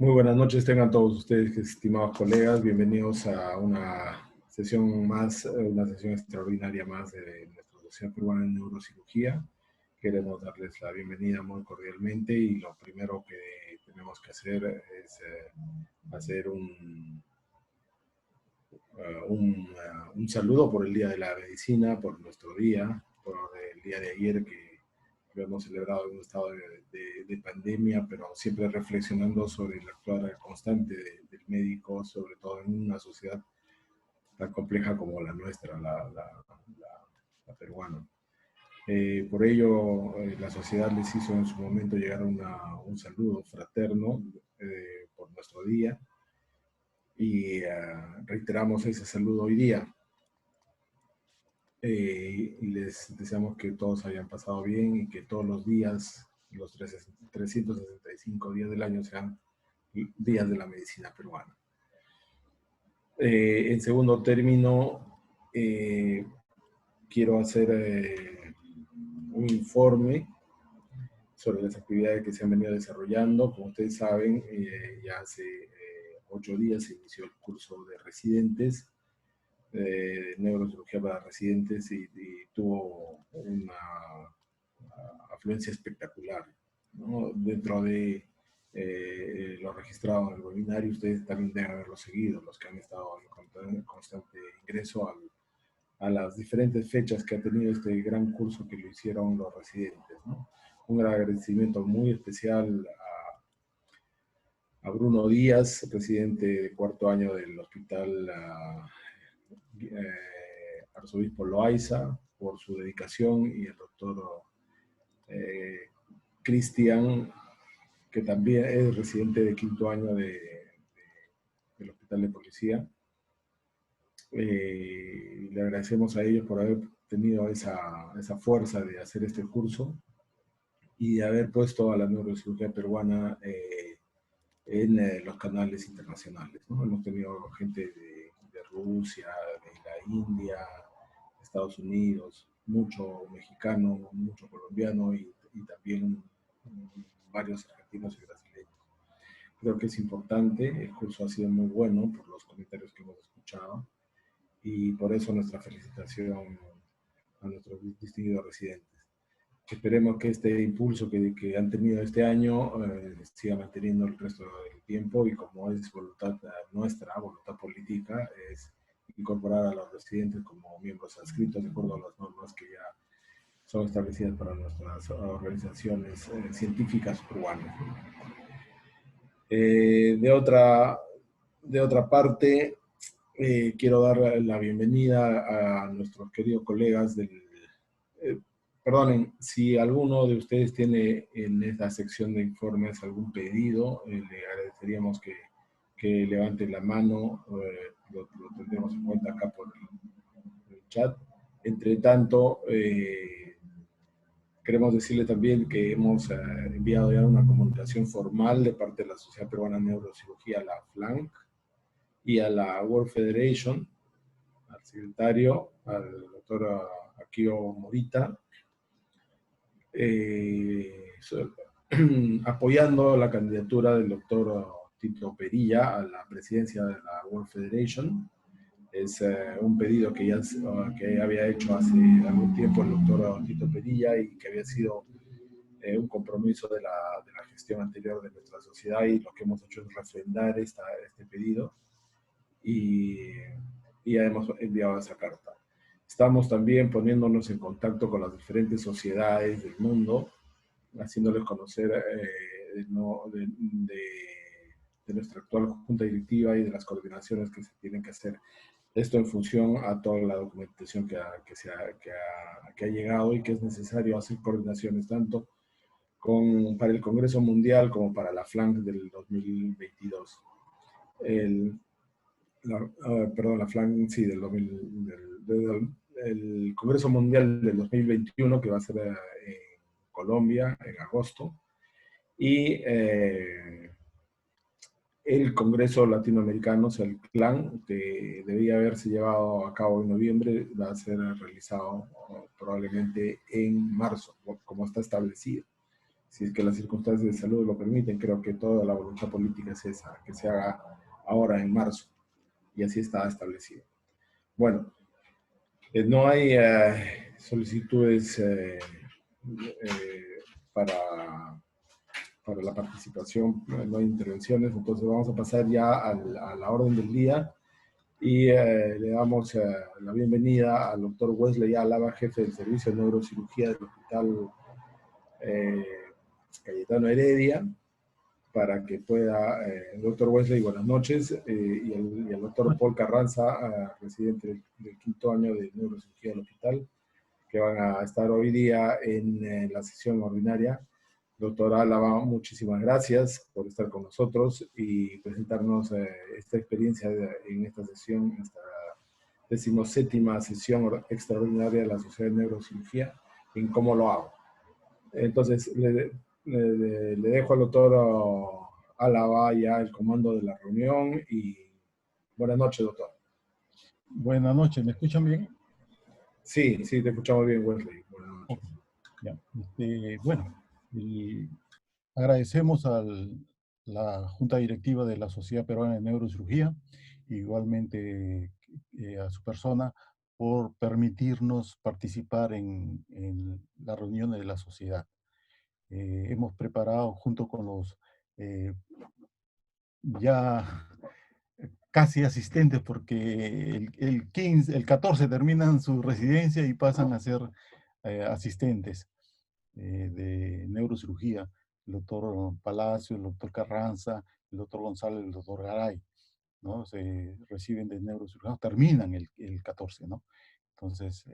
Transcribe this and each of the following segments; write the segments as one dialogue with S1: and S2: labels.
S1: Muy buenas noches, tengan todos ustedes, estimados colegas. Bienvenidos a una sesión más, una sesión extraordinaria más de nuestra Sociedad Peruana de Neurocirugía. Queremos darles la bienvenida muy cordialmente y lo primero que tenemos que hacer es hacer un saludo por el Día de la Medicina, por nuestro día, por el día de ayer que lo hemos celebrado en un estado de pandemia, pero siempre reflexionando sobre el actuar constante del médico, sobre todo en una sociedad tan compleja como la nuestra, la peruana. Por ello, la sociedad les hizo en su momento llegar un saludo fraterno por nuestro día y reiteramos ese saludo hoy día. Y les deseamos que todos hayan pasado bien y que todos los días, los 365 días del año sean días de la medicina peruana. En segundo término, quiero hacer un informe sobre las actividades que se han venido desarrollando. Como ustedes saben, ya hace 8 días se inició el curso de residentes neurocirugía para residentes y tuvo una afluencia espectacular, ¿no? Dentro de lo registrado en el webinario, ustedes también deben haberlo seguido, los que han estado en constante ingreso a las diferentes fechas que ha tenido este gran curso que lo hicieron los residentes, ¿no? Un gran agradecimiento muy especial a Bruno Díaz, presidente de cuarto año del Hospital Arzobispo Loaiza, por su dedicación, y el doctor Cristian, que también es residente de quinto año del Hospital de Policía. Le agradecemos a ellos por haber tenido esa fuerza de hacer este curso y de haber puesto a la neurocirugía peruana en los canales internacionales, ¿no? Hemos tenido gente de Rusia, de la India, Estados Unidos, mucho mexicano, mucho colombiano y también varios argentinos y brasileños. Creo que es importante, el curso ha sido muy bueno por los comentarios que hemos escuchado y por eso nuestra felicitación a nuestros distinguidos residentes. Esperemos que este impulso que han tenido este año siga manteniendo el resto del tiempo y como es voluntad nuestra, voluntad política, es incorporar a los residentes como miembros adscritos de acuerdo a las normas que ya son establecidas para nuestras organizaciones científicas peruanas. De otra parte, quiero dar la bienvenida a nuestros queridos colegas del... perdonen, si alguno de ustedes tiene en esta sección de informes algún pedido, le agradeceríamos que levante la mano, lo tendremos en cuenta acá por el chat. Entre tanto, queremos decirle también que hemos enviado ya una comunicación formal de parte de la Sociedad Peruana de Neurocirugía, a la FLANC, y a la World Federation, al secretario, al doctor Akio Morita, apoyando la candidatura del doctor Tito Perilla a la presidencia de la World Federation. Es un pedido que había hecho hace algún tiempo el doctor Tito Perilla y que había sido un compromiso de la gestión anterior de nuestra sociedad, y lo que hemos hecho es refrendar este pedido y ya hemos enviado esa carta. Estamos también poniéndonos en contacto con las diferentes sociedades del mundo, haciéndoles conocer de nuestra actual junta directiva y de las coordinaciones que se tienen que hacer. Esto en función a toda la documentación que ha llegado y que es necesario hacer coordinaciones tanto para el Congreso Mundial como para la FLANC del 2022. La FLANC, sí, el Congreso Mundial del 2021, que va a ser en Colombia en agosto, y el Congreso Latinoamericano, o sea, el CLAN, que debía haberse llevado a cabo en noviembre, va a ser realizado probablemente en marzo, como está establecido. si es que las circunstancias de salud lo permiten. Creo que toda la voluntad política es esa, que se haga ahora en marzo, y así está establecido. Bueno, no hay solicitudes para, para la participación, no hay intervenciones, entonces vamos a pasar ya a la orden del día y le damos la bienvenida al doctor Wesley Álava, jefe del Servicio de Neurocirugía del Hospital eh, Cayetano Heredia, para que pueda, el doctor Wesley, buenas noches, y el doctor Paul Carranza, residente del quinto año de neurocirugía del hospital, que van a estar hoy día en la sesión ordinaria. Doctora Álava, muchísimas gracias por estar con nosotros y presentarnos esta experiencia en esta sesión, esta 17ª sesión extraordinaria de la Sociedad de Neurocirugía, en cómo lo hago. Entonces, le dejo al doctor Álava ya el comando de la reunión y buenas noches, doctor.
S2: Buenas noches, ¿me escuchan bien?
S1: Sí, sí, te escuchamos bien, Wesley. Buenas noches.
S2: Okay. Ya. Bueno, y agradecemos a la Junta Directiva de la Sociedad Peruana de Neurocirugía, igualmente a su persona, por permitirnos participar en la reunión de la sociedad. Hemos preparado junto con los ya casi asistentes, porque el 14 terminan su residencia y pasan a ser asistentes de neurocirugía, el doctor Palacio, el doctor Carranza, el doctor González, el doctor Garay, ¿no? Se reciben de neurocirugía, terminan el 14, ¿no? Entonces,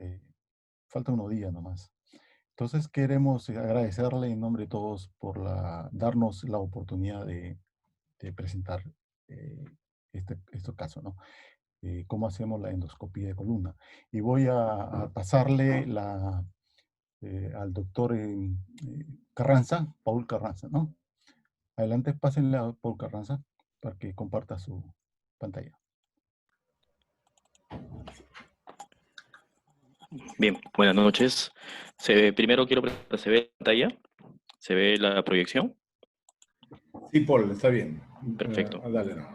S2: falta unos días nomás. Entonces, queremos agradecerle en nombre de todos por darnos la oportunidad de presentar este caso, ¿no? Cómo hacemos la endoscopía de columna. Y voy a pasarle al doctor Carranza, Paul Carranza, ¿no? Adelante, pásenle a Paul Carranza para que comparta su pantalla.
S3: Bien, buenas noches. Primero quiero preguntar, ¿se ve la pantalla? ¿Se ve la proyección?
S1: Sí, Paul, está bien.
S3: Perfecto.
S1: Dale, no.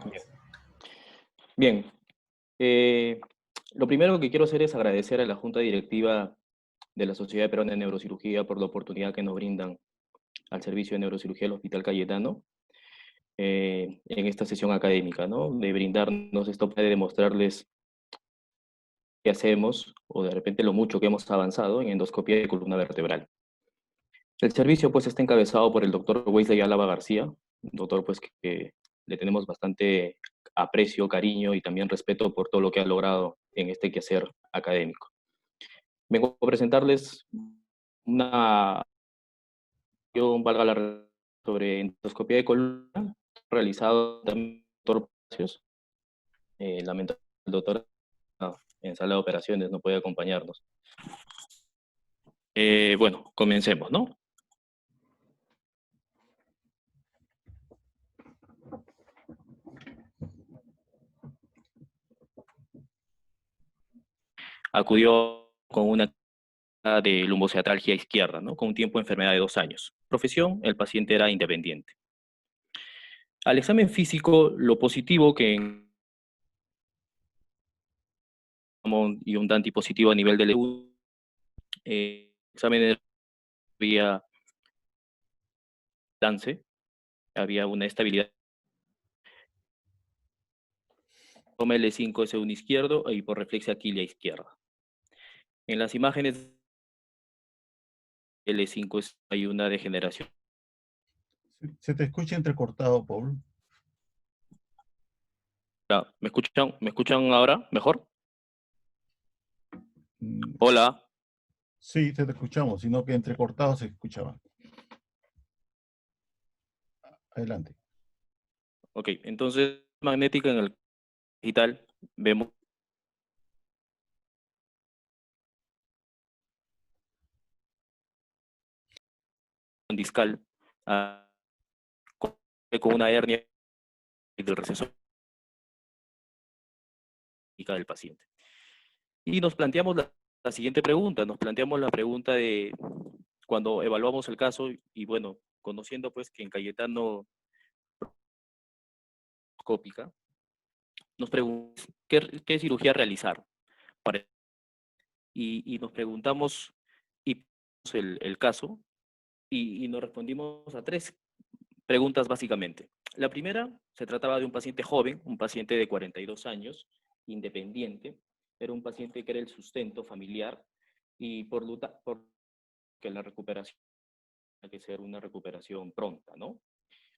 S3: Bien. Lo primero que quiero hacer es agradecer a la Junta Directiva de la Sociedad Peruana de Neurocirugía por la oportunidad que nos brindan al Servicio de Neurocirugía del Hospital Cayetano en esta sesión académica, ¿no? De brindarnos esto para demostrarles qué hacemos o de repente lo mucho que hemos avanzado en endoscopía de columna vertebral. El servicio pues está encabezado por el doctor Wesley Álava García, un doctor pues que le tenemos bastante aprecio, cariño y también respeto por todo lo que ha logrado en este quehacer académico. Vengo a presentarles una valga la sobre endoscopía de columna realizado también por el doctor Palacios. Lamentablemente el doctor en sala de operaciones no puede acompañarnos. Bueno, comencemos, ¿no? Acudió con una de lumboceatralgia izquierda, ¿no? Con un tiempo de enfermedad de 2 años. Profesión, el paciente era independiente. Al examen físico, lo positivo y un tanti positivo a nivel del examen de había lance, había una estabilidad. Toma L5 S1 izquierdo y por reflexia quilia izquierda. En las imágenes L5 hay una degeneración.
S2: Se te escucha entrecortado, Paul.
S3: ¿Me escuchan ahora mejor? Hola.
S2: Sí, te escuchamos, sino que entrecortado se escuchaba. Adelante.
S3: Ok, entonces magnética en el digital vemos discal con una hernia del receso del paciente. Y nos planteamos la siguiente pregunta, nos planteamos la pregunta de cuando evaluamos el caso y bueno, conociendo pues que en Cayetano Cópica, nos preguntamos qué cirugía realizar. Y nos preguntamos y el caso y nos respondimos a 3 preguntas básicamente. La primera, se trataba de un paciente joven, un paciente de 42 años, independiente. Era un paciente que era el sustento familiar y por que la recuperación tiene que ser una recuperación pronta, ¿no?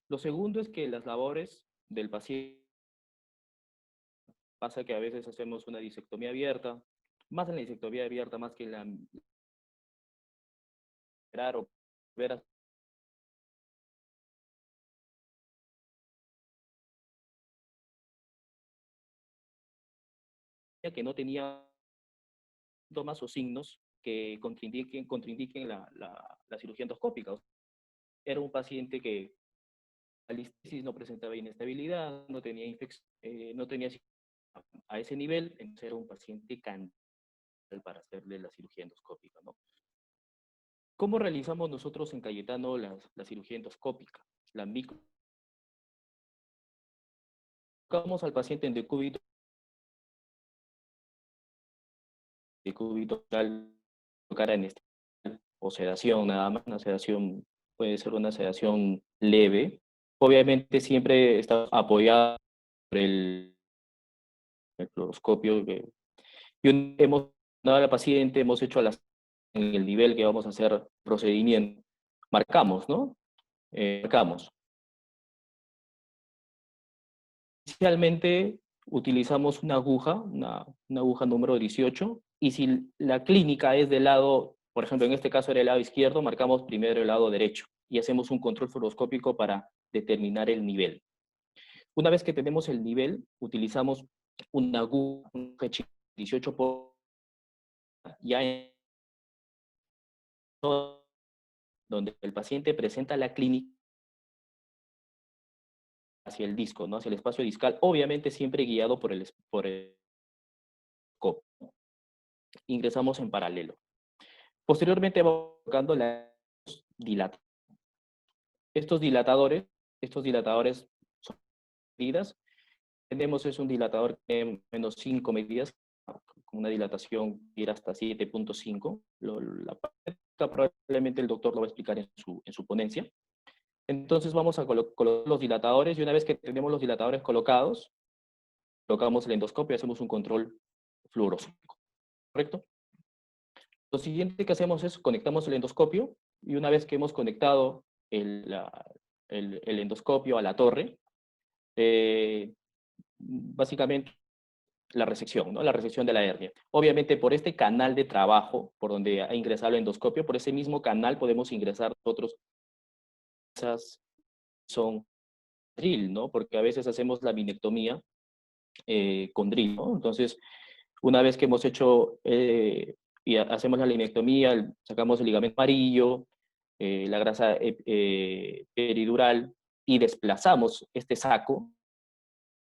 S3: Lo segundo es que las labores del paciente, pasa que a veces hacemos una disectomía abierta, más en la disectomía abierta, más que en la o ver a que no tenía síntomas o signos que contraindiquen la cirugía endoscópica. Era un paciente que la listesis no presentaba inestabilidad, no tenía infección, no tenía a ese nivel, entonces era un paciente candidato para hacerle la cirugía endoscópica, ¿no? ¿Cómo realizamos nosotros en Cayetano la cirugía endoscópica? La micro. Colocamos al paciente en decúbito total, cara en o sedación, nada más, una sedación, puede ser una sedación leve. Obviamente siempre está apoyada por el fluoroscopio. Y hemos dado al paciente, hemos hecho en el nivel que vamos a hacer procedimiento, marcamos, ¿no? Marcamos. Inicialmente utilizamos una aguja número 18, y si la clínica es del lado, por ejemplo, en este caso era el lado izquierdo, marcamos primero el lado derecho y hacemos un control fluoroscópico para determinar el nivel. Una vez que tenemos el nivel, utilizamos una aguja 18 ya en donde el paciente presenta la clínica hacia el disco, ¿no? Hacia el espacio discal, obviamente siempre guiado por el scope. Ingresamos en paralelo. Posteriormente vamos colocando los dilatadores. Estos dilatadores son medidas. Tenemos es un dilatador de menos 5 medidas, con una dilatación que ir hasta 7.5. La práctica probablemente el doctor lo va a explicar en su ponencia. Entonces vamos a colocar los dilatadores, y una vez que tenemos los dilatadores colocados, colocamos el endoscopio y hacemos un control fluoroscópico, ¿correcto? Lo siguiente que hacemos es conectamos el endoscopio, y una vez que hemos conectado el endoscopio a la torre, básicamente la resección, ¿no? La resección de la hernia. Obviamente por este canal de trabajo, por donde ha ingresado el endoscopio, por ese mismo canal podemos ingresar otros, esas son drill, ¿no? Porque a veces hacemos la minectomía con drill, ¿no? Entonces, una vez que hemos hecho y hacemos la linectomía, sacamos el ligamento amarillo, la grasa peridural, y desplazamos este saco,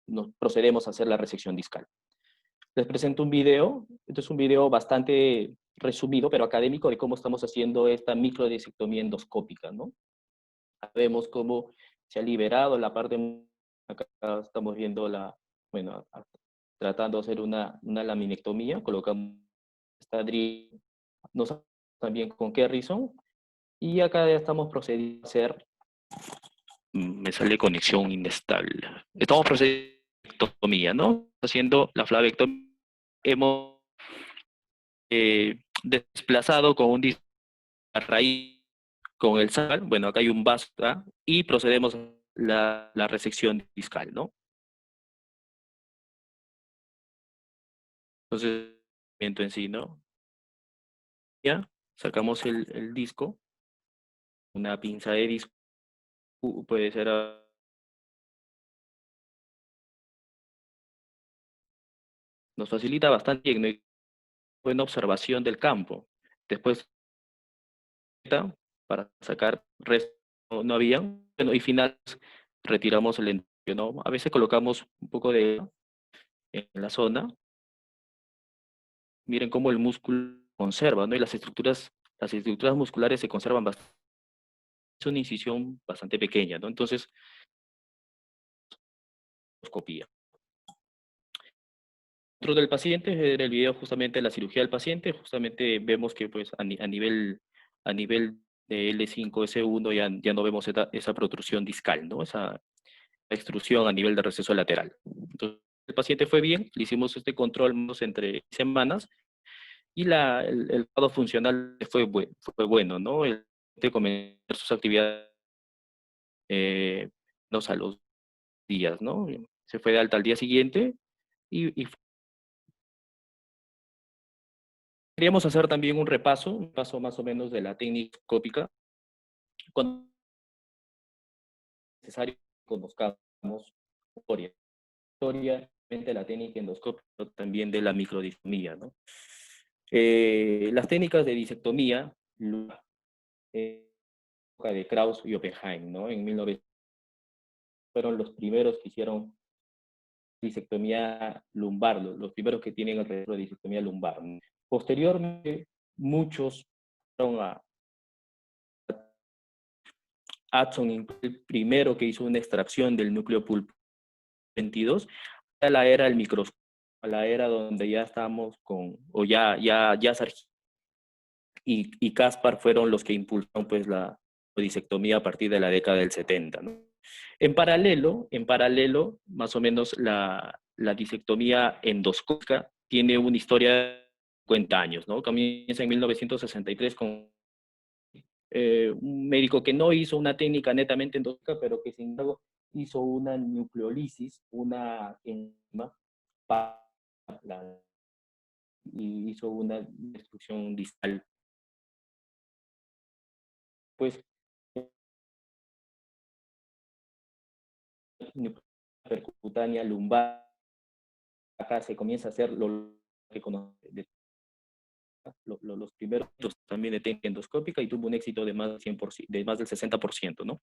S3: nos procedemos a hacer la resección discal. Les presento un video. Este es un video bastante resumido, pero académico, de cómo estamos haciendo esta microdisectomía endoscópica, ¿no? Vemos cómo se ha liberado la parte, acá estamos viendo bueno, tratando de hacer una laminectomía, colocamos esta drill, no sabemos también con qué Rison, y acá ya estamos procediendo a hacer, me sale conexión inestable, estamos procediendo a ectomía, ¿no? Haciendo la flavectomía, hemos desplazado con un disco a raíz con el sal, bueno, acá hay un vaso, ¿tá? Y procedemos a la resección discal, ¿no? Entonces, en sí, ¿no? Ya, sacamos el disco, una pinza de disco, puede ser nos facilita bastante, ¿no? Buena observación del campo. Después, para sacar resto, no había. Bueno, y final, retiramos el endoscopio, ¿no? A veces colocamos un poco de en la zona. Miren cómo el músculo conserva, ¿no? Y las estructuras musculares se conservan bastante. es una incisión bastante pequeña, ¿no? Entonces, endoscopía. Dentro del paciente, en el video justamente la cirugía del paciente, justamente vemos que pues a nivel de L5-S1 ya no vemos esa protrusión discal, ¿no? Esa extrusión a nivel de receso lateral. Entonces, el paciente fue bien, le hicimos este control entre semanas y el estado funcional fue bueno, ¿no? El paciente comenzó sus actividades a los días, ¿no? Se fue de alta al día siguiente y queríamos hacer también un paso más o menos de la técnica endoscópica, cuando es necesario conozcamos historia de la técnica endoscópica, también de la microdiscomía, ¿no? Las técnicas de disectomía, de Krauss y Oppenheim, ¿no? En 1900 fueron los primeros que hicieron disectomía lumbar, los primeros que tienen el registro de disectomía lumbar, ¿no? Posteriormente, muchos fueron a Hudson, el primero que hizo una extracción del núcleo pulpo 22, a la era del microscopio, a la era donde ya estamos o ya y Caspar fueron los que impulsaron pues la disectomía a partir de la década del 70, ¿no? En paralelo, más o menos la disectomía endoscópica tiene una historia de 50 años, ¿no? Comienza en 1963 con un médico que no hizo una técnica netamente endoscópica, pero que sin embargo hizo una nucleólisis, una enzima, y hizo una destrucción distal. Pues percutánea lumbar, acá se comienza a hacer lo que conoce los primeros también de técnica endoscópica y tuvo un éxito de más, 100%, de más del 60%, ¿no?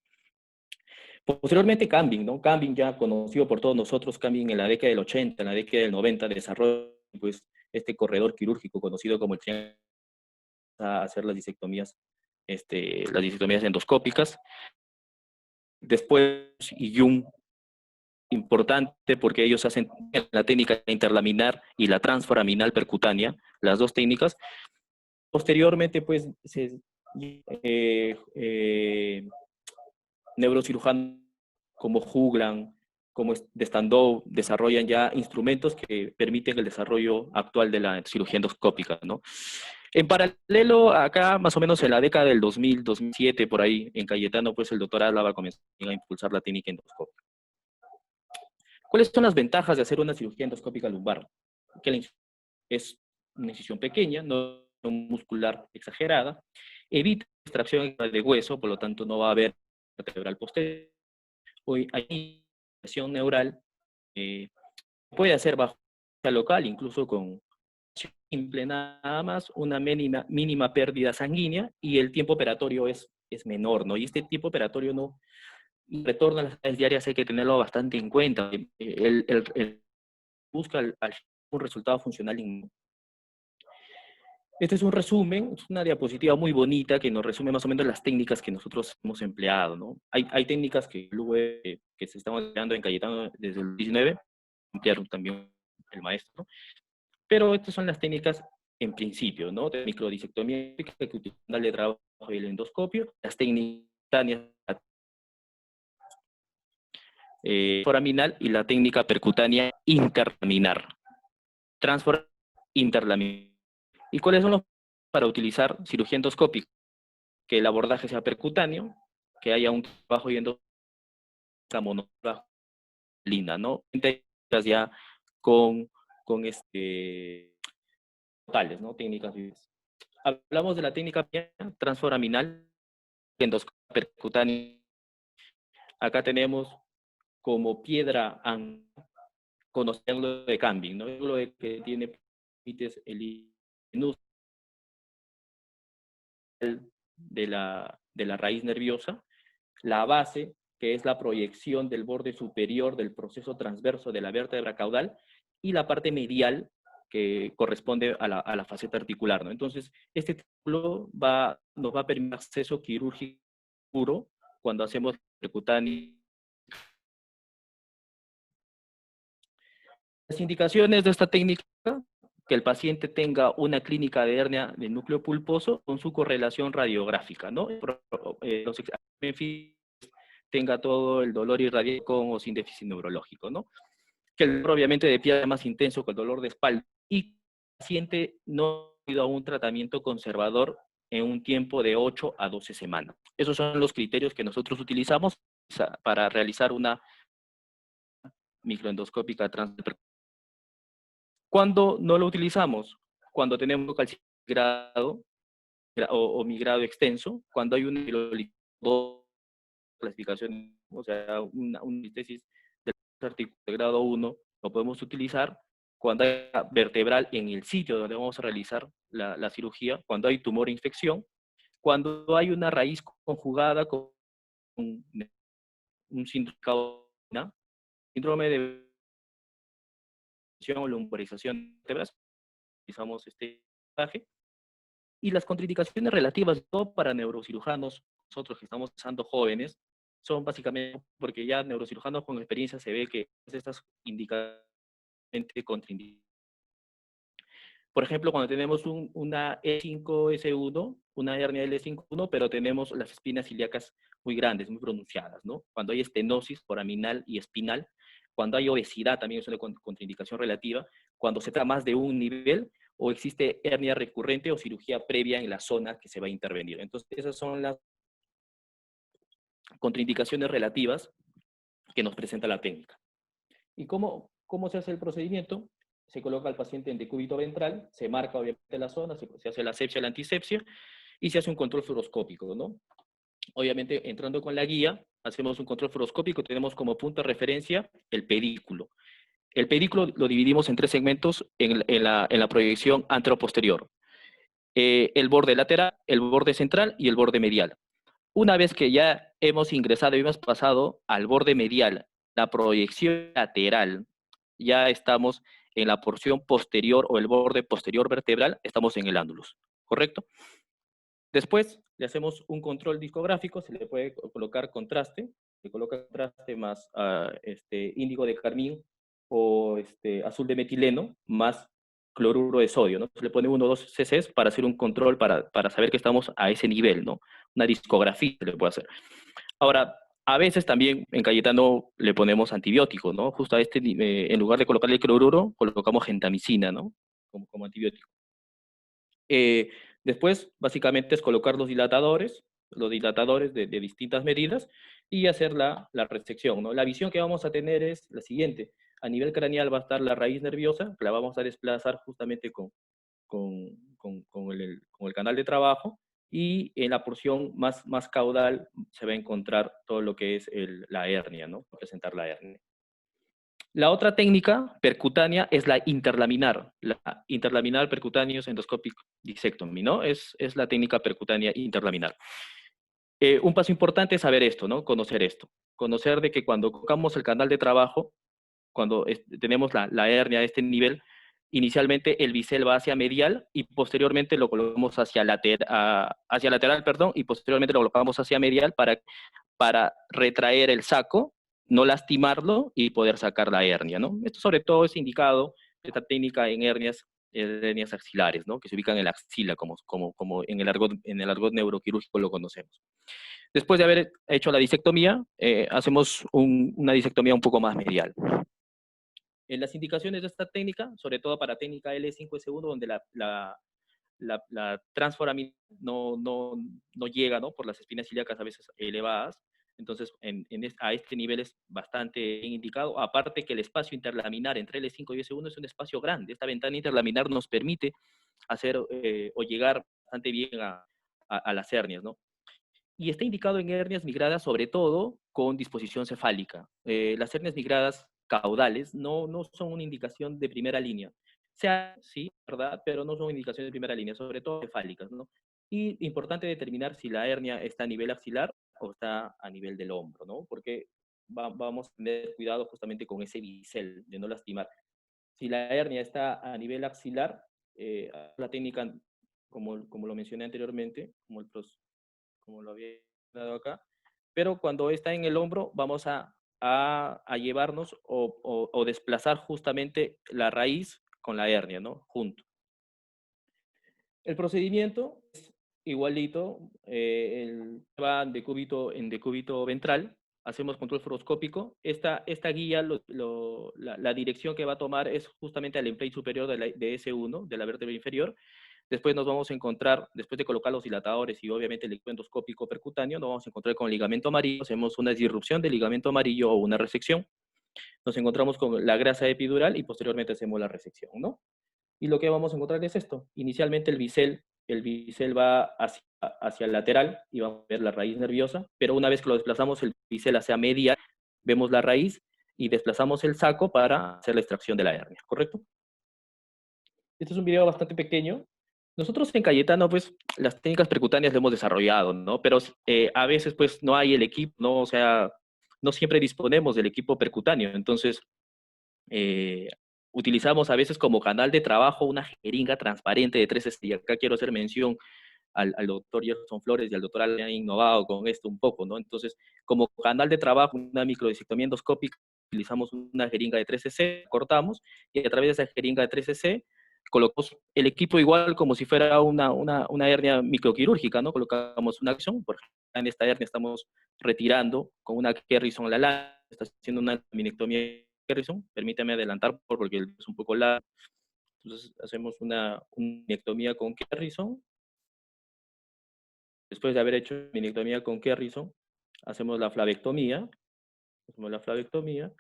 S3: Posteriormente Cambing, ¿no? Cambing ya conocido por todos nosotros, Cambing en la década del 80, en la década del 90 desarrolló pues este corredor quirúrgico conocido como el triángulo a hacer las disectomías endoscópicas. Después Jung, importante porque ellos hacen la técnica interlaminar y la transforaminal percutánea, las dos técnicas. Posteriormente, pues, neurocirujanos como Jugland, como de Standow, desarrollan ya instrumentos que permiten el desarrollo actual de la cirugía endoscópica, ¿no? En paralelo, acá más o menos en la década del 2000, 2007, por ahí, en Cayetano, pues el doctor Álava comenzó a impulsar la técnica endoscópica. ¿Cuáles son las ventajas de hacer una cirugía endoscópica lumbar? Que es una incisión pequeña, no muscular exagerada, evita extracción de hueso, por lo tanto no va a haber vertebral posterior. Hoy hay lesión neural, puede hacer bajo local, incluso con simple, nada más una mínima pérdida sanguínea y el tiempo operatorio es menor, ¿no? Y este tiempo operatorio no retorno a las tareas diarias, hay que tenerlo bastante en cuenta. Busca un resultado funcional inmediato. Este es un resumen, es una diapositiva muy bonita que nos resume más o menos las técnicas que nosotros hemos empleado, ¿no? Hay técnicas que se están empleando en Cayetano desde el 19, ampliaron también el maestro, pero estas son las técnicas en principio, ¿no? De microdisectomía que utilizan el trabajo y el endoscopio, las técnicas foraminal y la técnica percutánea interlaminar. Transfor interlaminar. ¿Y cuáles son los para utilizar cirugía endoscópica? Que el abordaje sea percutáneo, que haya un trabajo y endoscopio monolina, ¿no? Ya con totales, ¿no? Técnicas. Hablamos de la técnica transforaminal, endoscopia percutánea. Acá tenemos como piedra conocerlo de Cambing, ¿no? Lo que tiene el de la raíz nerviosa, la base, que es la proyección del borde superior del proceso transverso de la vértebra caudal, y la parte medial, que corresponde a la faceta articular, ¿no? Entonces, este título nos va a permitir acceso quirúrgico puro cuando hacemos percutánea. Las indicaciones de esta técnica, que el paciente tenga una clínica de hernia del núcleo pulposo con su correlación radiográfica, ¿no? Los exámenes tenga todo el dolor irradiado con o sin déficit neurológico, ¿no? Que el dolor obviamente de pierna es más intenso que el dolor de espalda y el paciente no ha ido a un tratamiento conservador en un tiempo de 8 a 12 semanas. Esos son los criterios que nosotros utilizamos para realizar una microendoscópica transpercutánea. ¿Cuándo no lo utilizamos? Cuando tenemos calcigrado o migrado extenso, cuando hay una clasificación, o sea, una tesis de artículo de grado 1, lo podemos utilizar cuando hay vertebral en el sitio donde vamos a realizar la cirugía, cuando hay tumor e infección, cuando hay una raíz conjugada con un síndrome de o lumbarización de vértebras, utilizamos este mensaje. Y las contraindicaciones relativas, todo para neurocirujanos, nosotros que estamos usando jóvenes, son básicamente porque ya neurocirujanos con experiencia se ve que estas indicaciones contraindicaciones. Por ejemplo, cuando tenemos una E5S1, una hernia L5-1, pero tenemos las espinas ilíacas muy grandes, muy pronunciadas, ¿no? Cuando hay estenosis foraminal y espinal, cuando hay obesidad también es una contraindicación relativa, cuando se trata más de un nivel, o existe hernia recurrente o cirugía previa en la zona que se va a intervenir. Entonces, esas son las contraindicaciones relativas que nos presenta la técnica. ¿Y cómo se hace el procedimiento? Se coloca al paciente en decúbito ventral, se marca obviamente la zona, se hace la asepsia, la antisepsia, y se hace un control fluoroscópico, ¿no? Obviamente, entrando con la guía, hacemos un control fluoroscópico, tenemos como punto de referencia el pedículo. El pedículo lo dividimos en 3 segmentos en la proyección anteroposterior. El borde lateral, el borde central y el borde medial. Una vez que ya hemos ingresado y hemos pasado al borde medial, la proyección lateral, ya estamos en la porción posterior o el borde posterior vertebral, estamos en el annulus, ¿correcto? Después le hacemos un control discográfico, se le puede colocar contraste, se coloca contraste más índigo de carmín o azul de metileno más cloruro de sodio, ¿no? Se le pone 1 o 2 cc para hacer un control, para saber que estamos a ese nivel, ¿no? Una discografía se le puede hacer. Ahora, a veces también en Cayetano le ponemos antibióticos, ¿no? Justo a en lugar de colocarle cloruro, colocamos gentamicina, ¿no? Como antibiótico. Después, básicamente, es colocar los dilatadores de distintas medidas y hacer la resección, ¿no? La visión que vamos a tener es la siguiente. A nivel craneal va a estar la raíz nerviosa, que la vamos a desplazar justamente con el canal de trabajo, y en la porción más caudal se va a encontrar todo lo que es la hernia, ¿no? Presentar la hernia. La otra técnica percutánea es la interlaminar percutaneous endoscopic disectomy, ¿no? Es la técnica percutánea interlaminar. Un paso importante es saber esto, ¿no? Conocer esto. Conocer de que cuando colocamos el canal de trabajo, cuando tenemos la hernia a este nivel, inicialmente el bisel va hacia medial y posteriormente lo colocamos hacia lateral, y posteriormente lo colocamos hacia medial para retraer el saco, no lastimarlo y poder sacar la hernia, ¿no? Esto sobre todo es indicado, esta técnica en hernias axilares, ¿no? Que se ubican en la axila, como en el argot neuroquirúrgico lo conocemos. Después de haber hecho la disectomía, hacemos una disectomía un poco más medial. En las indicaciones de esta técnica, sobre todo para técnica L5S1, donde la transforaminal no llega, ¿no? Por las espinas ilíacas a veces elevadas. Entonces, a este nivel es bastante indicado. Aparte que el espacio interlaminar entre L5 y S1 es un espacio grande. Esta ventana interlaminar nos permite hacer o llegar bastante bien a las hernias, ¿no? Y está indicado en hernias migradas, sobre todo con disposición cefálica. Las hernias migradas caudales no son una indicación de primera línea. Sí, ¿verdad? Pero no son indicaciones de primera línea, sobre todo cefálicas, ¿no? Y importante determinar si la hernia está a nivel axilar o está a nivel del hombro, ¿no? Porque vamos a tener cuidado justamente con ese bisel, de no lastimar. Si la hernia está a nivel axilar, la técnica, como lo mencioné anteriormente, como lo había acá, pero cuando está en el hombro vamos a llevarnos o desplazar justamente la raíz con la hernia, ¿no? Junto. El procedimiento es igualito, va en decúbito ventral, hacemos control fluoroscópico. Esta guía, la dirección que va a tomar es justamente al emplate superior de S1, de la vértebra inferior. Después nos vamos a encontrar, después de colocar los dilatadores y obviamente el equipo endoscópico percutáneo, nos vamos a encontrar con el ligamento amarillo, hacemos una disrupción del ligamento amarillo o una resección. Nos encontramos con la grasa epidural y posteriormente hacemos la resección, ¿no? Y lo que vamos a encontrar es esto. Inicialmente el bisel va hacia el lateral y vamos a ver la raíz nerviosa, pero una vez que lo desplazamos el bisel hacia media, vemos la raíz y desplazamos el saco para hacer la extracción de la hernia, ¿correcto? Este es un video bastante pequeño. Nosotros en Cayetano, pues, las técnicas percutáneas lo hemos desarrollado, ¿no? Pero a veces, pues, no hay el equipo, ¿no? O sea, no siempre disponemos del equipo percutáneo. Entonces, utilizamos a veces como canal de trabajo una jeringa transparente de 3 y acá quiero hacer mención al doctor Gerson Flores y al doctor Alan, han innovado con esto un poco, ¿no? Entonces, como canal de trabajo, una microdisectomía endoscópica, utilizamos una jeringa de 3 cc, cortamos, y a través de esa jeringa de 3 cc, colocamos el equipo igual como si fuera una hernia microquirúrgica, ¿no? Colocamos una acción, por ejemplo, en esta hernia estamos retirando con una Kerrison la lana, está haciendo una laminectomía Kerrison, permítame adelantar porque es un poco largo, entonces hacemos una laminectomía con Kerrison. Después de haber hecho minectomía con Kerrison, hacemos la flavectomía. Hacemos la flavectomía.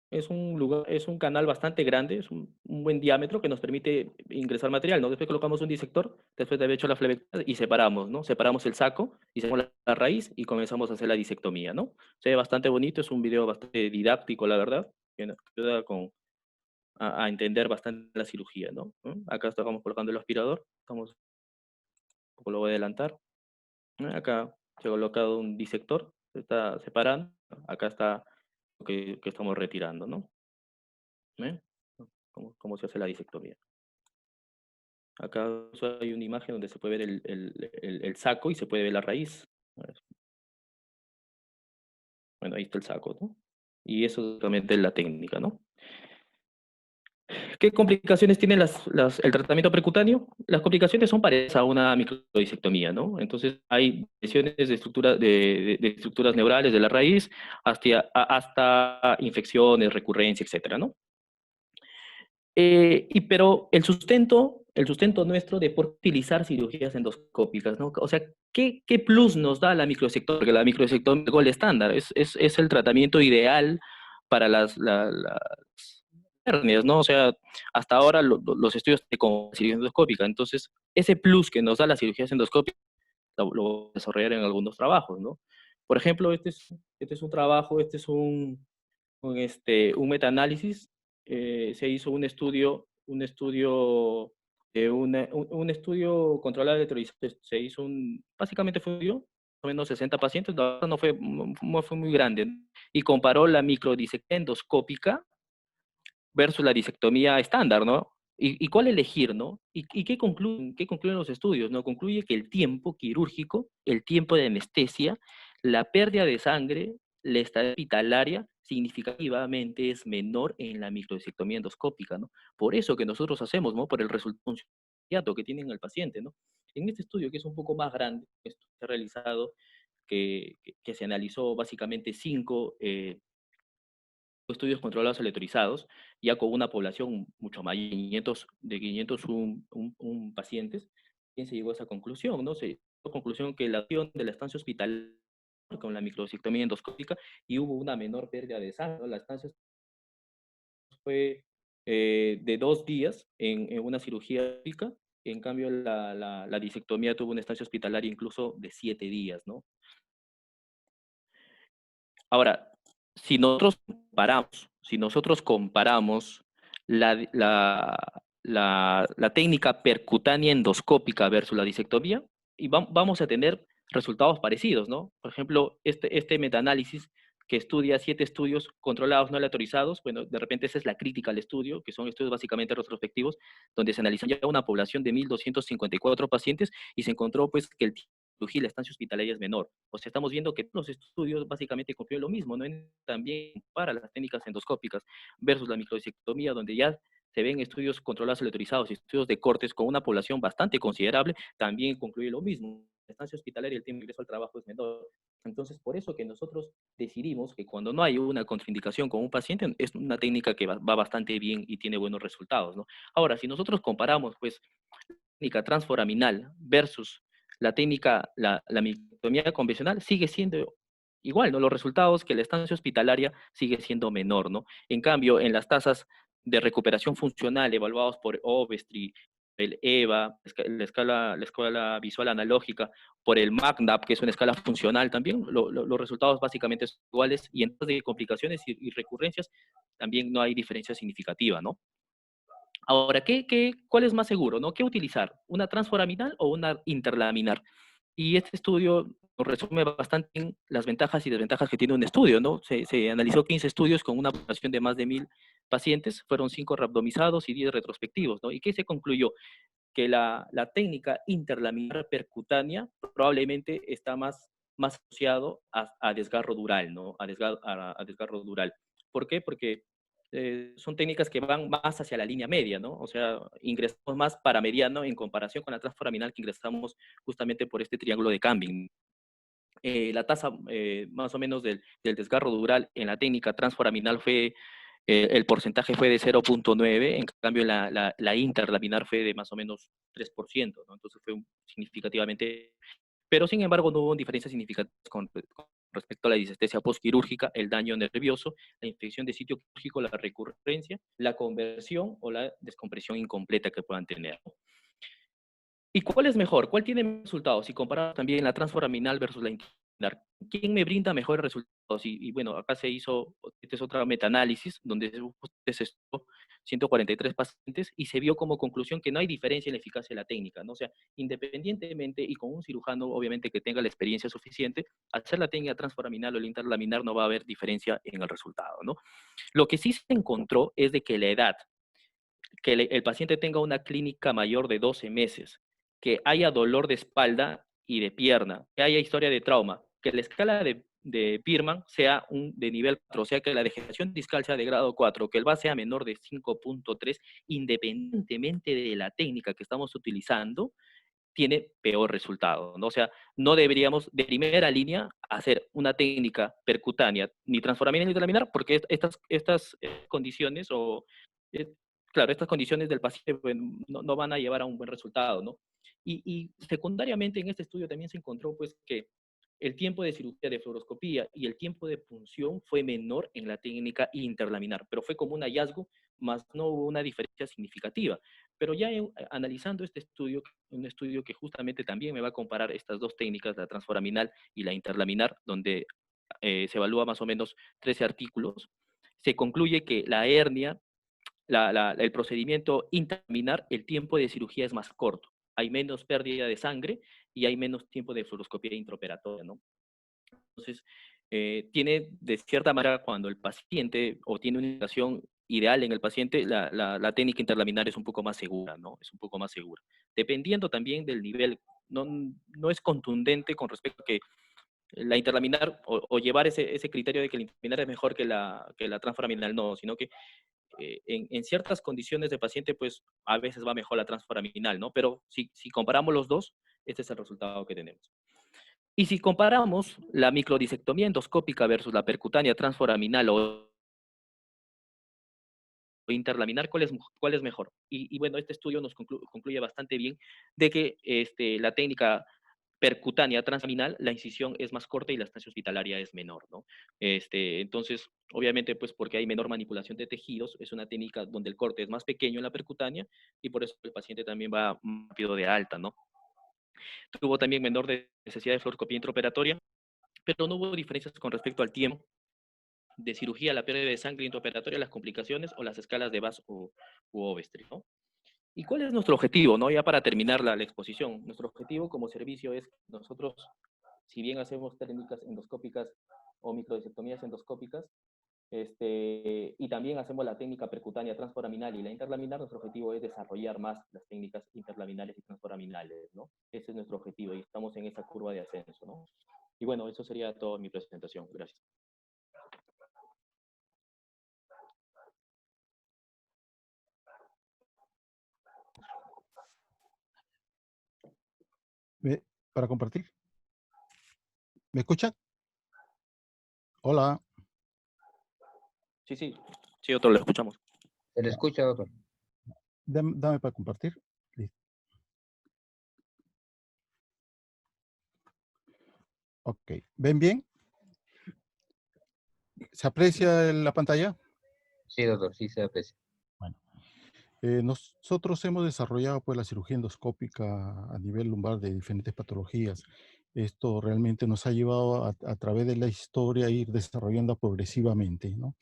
S3: Es un canal bastante grande, es un buen diámetro que nos permite ingresar material, ¿no? Después colocamos un disector, después de haber hecho la flavectomía, y separamos, ¿no? Separamos el saco, y sacamos la raíz, y comenzamos a hacer la disectomía, ¿no? Se ve bastante bonito, es un video bastante didáctico, la verdad, que nos ayuda a entender bastante la cirugía, ¿no? Acá estamos colocando el aspirador, un poco lo voy a adelantar. Acá se ha colocado un disector, se está separando, acá está lo que estamos retirando, ¿no? ¿Ven? Cómo se hace la disectomía. Acá hay una imagen donde se puede ver el saco y se puede ver la raíz. Bueno, ahí está el saco, ¿no? Y eso realmente es la técnica, ¿no? ¿Qué complicaciones tiene el tratamiento percutáneo? Las complicaciones son parecidas a una microdisectomía, ¿no? Entonces hay lesiones de estructuras neurales de la raíz hasta infecciones, recurrencia, etcétera, ¿no? Pero el sustento nuestro de por qué utilizar cirugías endoscópicas, ¿no? O sea, ¿qué plus nos da la microdisectomía? Porque la microdisectomía es el gold estándar, es el tratamiento ideal para las hernias, ¿no? O sea, hasta ahora los estudios con cirugía endoscópica, entonces ese plus que nos da la cirugía endoscópica lo voy a desarrollar en algunos trabajos, ¿no? Por ejemplo, este es un trabajo, un metaanálisis, se hizo un estudio un estudio controlado de electrolización, se hizo básicamente fue un estudio, más o menos 60 pacientes, no fue muy grande, y comparó la microdisectomía endoscópica versus la disectomía estándar, ¿no? ¿Y cuál elegir, no? ¿Y qué concluyen los estudios? ¿No? Concluye que el tiempo quirúrgico, el tiempo de anestesia, la pérdida de sangre, la estancia hospitalaria, significativamente es menor en la microdisectomía endoscópica, ¿no? Por eso que nosotros hacemos, ¿no? Por el resultado inmediato que tiene el paciente, ¿no? En este estudio, que es un poco más grande, esto se ha realizado, que se analizó básicamente 5 estudios controlados aleatorizados, ya con una población mucho mayor, de 501 pacientes, ¿quién se llegó a esa conclusión? ¿No? Se llegó a la conclusión que la acción de la estancia hospitalaria con la microdisectomía endoscópica y hubo una menor pérdida de sangre, ¿no? La estancia fue de 2 días en una cirugía endoscópica, en cambio la disectomía tuvo una estancia hospitalaria incluso de 7 días, ¿no? Ahora, si nosotros comparamos la técnica percutánea endoscópica versus la disectomía, y vamos a tener resultados parecidos, ¿no? Por ejemplo, este metaanálisis que estudia 7 estudios controlados no aleatorizados. Bueno, de repente esa es la crítica al estudio, que son estudios básicamente retrospectivos, donde se analizan ya una población de 1.254 pacientes y se encontró pues que el cirugía y la estancia hospitalaria es menor. O sea, estamos viendo que los estudios básicamente concluyen lo mismo, ¿no? También para las técnicas endoscópicas versus la microdisectomía, donde ya se ven estudios controlados aleatorizados y estudios de cortes con una población bastante considerable, también concluye lo mismo. La estancia hospitalaria y el tiempo de ingreso al trabajo es menor. Entonces, por eso que nosotros decidimos que cuando no hay una contraindicación con un paciente, es una técnica que va bastante bien y tiene buenos resultados, ¿no? Ahora, si nosotros comparamos, pues, la técnica transforaminal versus la técnica, la microtomía convencional, sigue siendo igual, ¿no? Los resultados que la estancia hospitalaria sigue siendo menor, ¿no? En cambio, en las tasas de recuperación funcional evaluados por Ovestri, el EVA, la escala visual analógica, por el MACNAP, que es una escala funcional también, los resultados básicamente son iguales, y en caso de complicaciones y recurrencias también no hay diferencia significativa, ¿no? Ahora, ¿cuál es más seguro, no? ¿Qué utilizar? ¿Una transforaminal o una interlaminar? Y este estudio nos resume bastante bien las ventajas y desventajas que tiene un estudio, ¿no? Se analizó 15 estudios con una población de más de 1.000 pacientes, fueron 5 randomizados y 10 retrospectivos, ¿no? ¿Y qué se concluyó? Que la técnica interlaminar percutánea probablemente está más asociado a desgarro dural, ¿no? A desgarro dural. ¿Por qué? Porque son técnicas que van más hacia la línea media, ¿no? O sea, ingresamos más para mediano en comparación con la transforaminal que ingresamos justamente por este triángulo de Camping. La tasa más o menos del desgarro dural en la técnica transforaminal fue, el porcentaje fue de 0.9, en cambio la interlaminar fue de más o menos 3%, ¿no? Entonces fue significativamente, pero sin embargo no hubo diferencias significativas con respecto a la disestesia postquirúrgica, el daño nervioso, la infección de sitio quirúrgico, la recurrencia, la conversión o la descompresión incompleta que puedan tener, ¿no? ¿Y cuál es mejor? ¿Cuál tiene mejores resultados? Si comparamos también la transforaminal versus la interlaminar, ¿quién me brinda mejores resultados? Y bueno, acá se hizo, este es otra metaanálisis, donde se estudió 143 pacientes y se vio como conclusión que no hay diferencia en la eficacia de la técnica, ¿no? O sea, independientemente y con un cirujano, obviamente, que tenga la experiencia suficiente, hacer la técnica transforaminal o la interlaminar no va a haber diferencia en el resultado, ¿no? Lo que sí se encontró es de que la edad, que el paciente tenga una clínica mayor de 12 meses, que haya dolor de espalda y de pierna, que haya historia de trauma, que la escala de Birman sea de nivel 4, o sea que la degeneración discal sea de grado 4, que el VAS sea menor de 5.3, independientemente de la técnica que estamos utilizando, tiene peor resultado, ¿no? O sea, no deberíamos de primera línea hacer una técnica percutánea, ni transforaminal ni interlaminar, porque estas condiciones eh, claro, estas condiciones del paciente pues, no van a llevar a un buen resultado, ¿no? Y secundariamente en este estudio también se encontró pues que el tiempo de cirugía de fluoroscopía y el tiempo de punción fue menor en la técnica interlaminar, pero fue como un hallazgo, más no hubo una diferencia significativa. Pero ya analizando este estudio, un estudio que justamente también me va a comparar estas dos técnicas, la transforaminal y la interlaminar, donde se evalúa más o menos 13 artículos, se concluye que la hernia, el procedimiento interlaminar, el tiempo de cirugía es más corto. Hay menos pérdida de sangre y hay menos tiempo de fluoroscopía intraoperatoria, ¿no? Entonces, tiene de cierta manera cuando el paciente o tiene una indicación ideal en el paciente, la técnica interlaminar es un poco más segura, ¿no? Es un poco más segura. Dependiendo también del nivel, no es contundente con respecto a que la interlaminar o llevar ese criterio de que la interlaminar es mejor que la transforaminal, no, sino que en ciertas condiciones de paciente, pues a veces va mejor la transforaminal, ¿no? Pero si comparamos los dos, este es el resultado que tenemos. Y si comparamos la microdisectomía endoscópica versus la percutánea transforaminal o interlaminar, ¿cuál es mejor? Y bueno, este estudio nos concluye bastante bien de que la técnica percutánea transforaminal, la incisión es más corta y la estancia hospitalaria es menor, ¿no? Entonces, obviamente, pues porque hay menor manipulación de tejidos, es una técnica donde el corte es más pequeño en la percutánea y por eso el paciente también va más rápido de alta, ¿no? Tuvo también menor necesidad de fluoroscopía intraoperatoria, pero no hubo diferencias con respecto al tiempo de cirugía, la pérdida de sangre intraoperatoria, las complicaciones o las escalas de VAS u Ovestri, ¿no? ¿Y cuál es nuestro objetivo, no? Ya para terminar la exposición, nuestro objetivo como servicio es nosotros, si bien hacemos técnicas endoscópicas o microdisectomías endoscópicas. Y también hacemos la técnica percutánea transforaminal y la interlaminar. Nuestro objetivo es desarrollar más las técnicas interlaminales y transforaminales, ¿no? Ese es nuestro objetivo y estamos en esa curva de ascenso, ¿no? Y bueno, eso sería toda mi presentación. Gracias.
S2: Para compartir. ¿Me escuchan? Hola.
S3: Sí, sí. Sí, doctor, lo escuchamos.
S4: Se le escucha, doctor.
S2: Dame para compartir. Listo. Ok. ¿Ven bien? ¿Se aprecia la pantalla?
S4: Sí, doctor, sí se aprecia.
S2: Bueno. Nosotros hemos desarrollado pues la cirugía endoscópica a nivel lumbar de diferentes patologías. Esto realmente nos ha llevado a través de la historia a ir desarrollando progresivamente, ¿no?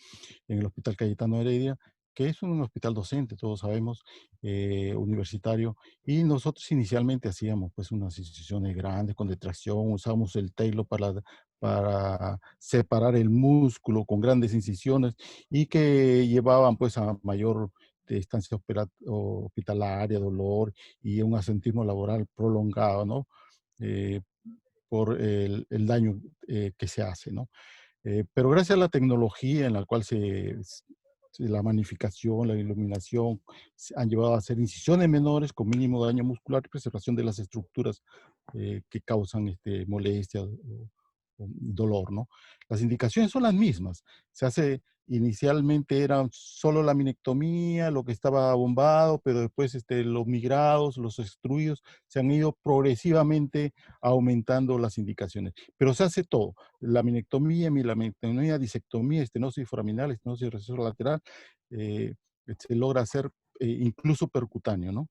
S2: En el Hospital Cayetano Heredia, que es un hospital docente, todos sabemos, universitario, y nosotros inicialmente hacíamos pues unas incisiones grandes con detracción, usábamos el Taylor para separar el músculo con grandes incisiones y que llevaban pues a mayor estancia hospitalaria, dolor y un asentismo laboral prolongado, ¿no? Eh, por el daño que se hace, ¿no? Pero gracias a la tecnología en la cual la magnificación, la iluminación, se han llevado a hacer incisiones menores con mínimo daño muscular y preservación de las estructuras que causan molestia o dolor, ¿no? Las indicaciones son las mismas. Se hace, inicialmente era solo la minectomía, lo que estaba bombado, pero después los migrados, los extruidos, se han ido progresivamente aumentando las indicaciones. Pero se hace todo laminectomía, disectomía, estenosis foraminal, estenosis recesor lateral, se logra hacer incluso percutáneo, ¿no?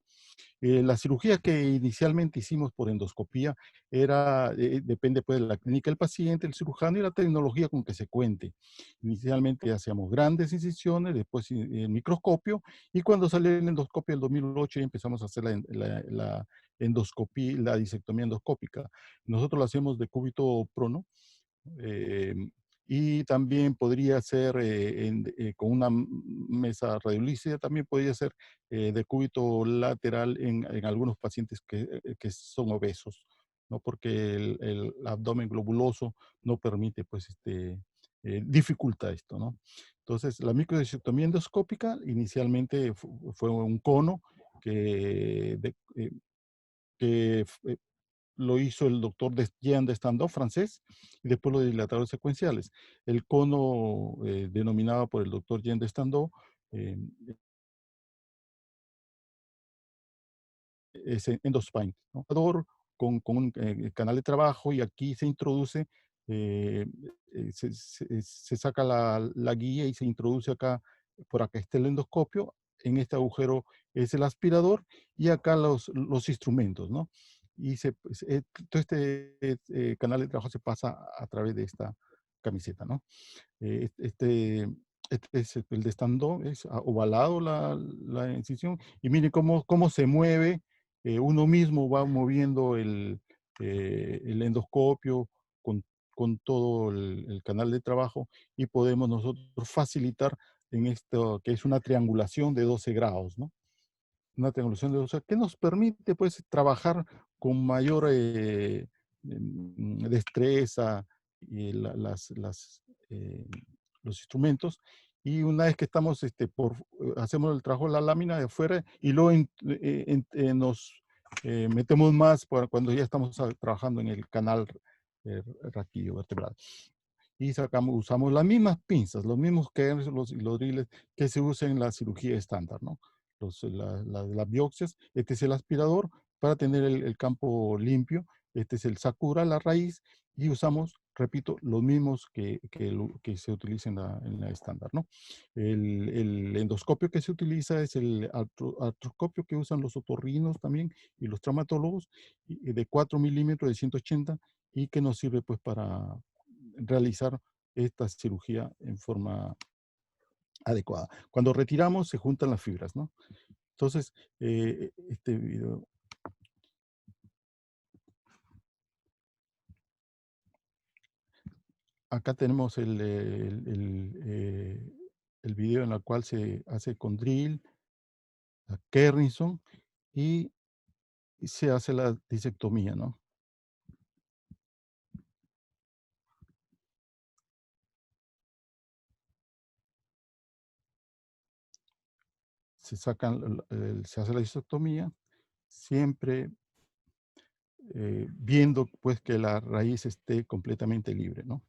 S2: La cirugía que inicialmente hicimos por endoscopía depende pues de la clínica del paciente, el cirujano y la tecnología con que se cuente. Inicialmente hacíamos grandes incisiones, después el microscopio, y cuando salió el endoscopio en el 2008 ya empezamos a hacer la endoscopía, la disectomía endoscópica. Nosotros lo hacemos de cúbito prono, y también podría ser con una mesa radiolícida, también podría ser de cúbito lateral en algunos pacientes que son obesos, ¿no? Porque el abdomen globuloso no permite, pues, dificulta esto, ¿no? Entonces, la microdisectomía endoscópica inicialmente fue un cono que lo hizo el doctor Jean Destandau, francés, y después los dilatadores secuenciales. El cono denominado por el doctor Jean Destandau eh, es endospine, ¿no? Con un canal de trabajo y aquí se introduce, se saca la guía y se introduce acá, por acá está el endoscopio, en este agujero es el aspirador y acá los instrumentos, ¿no? Y todo canal de trabajo se pasa a través de esta camiseta, ¿no? Eh, este, este es el de estando, es ovalado la incisión, y miren cómo se mueve, uno mismo va moviendo el endoscopio con, con todo el canal de trabajo y podemos nosotros facilitar en esto que es una triangulación de 12 grados, ¿no? Una triangulación de 12 que nos permite pues trabajar con mayor destreza y eh, los instrumentos, y una vez que estamos, hacemos el trabajo de la lámina de afuera y luego nos metemos más cuando ya estamos trabajando en el canal raquídeo vertebral. Y usamos las mismas pinzas, los mismos que los driles que se usan en la cirugía estándar, ¿no? Las biopsias, este es el aspirador para tener el campo limpio, este es el Sakura, la raíz, y usamos, repito, los mismos que se utiliza en la estándar, ¿no? El endoscopio que se utiliza es el artroscopio que usan los otorrinos también y los traumatólogos, de 4 milímetros de 180, y que nos sirve pues para realizar esta cirugía en forma adecuada. Cuando retiramos se juntan las fibras, ¿no? Entonces, este video. acá tenemos el video en el cual se hace con drill, a Kerrison, y se hace la disectomía, ¿no? Se se hace la disectomía, siempre viendo pues que la raíz esté completamente libre, ¿no?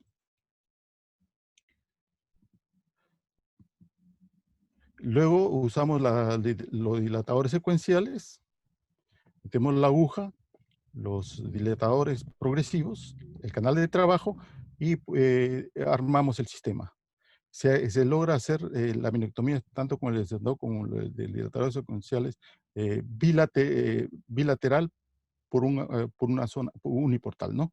S2: Luego usamos los dilatadores secuenciales, metemos la aguja, los dilatadores progresivos, el canal de trabajo y armamos el sistema. Se logra hacer la minectomía tanto con el estendón como el de dilatadores secuenciales bilateral por una zona uniportal, ¿no?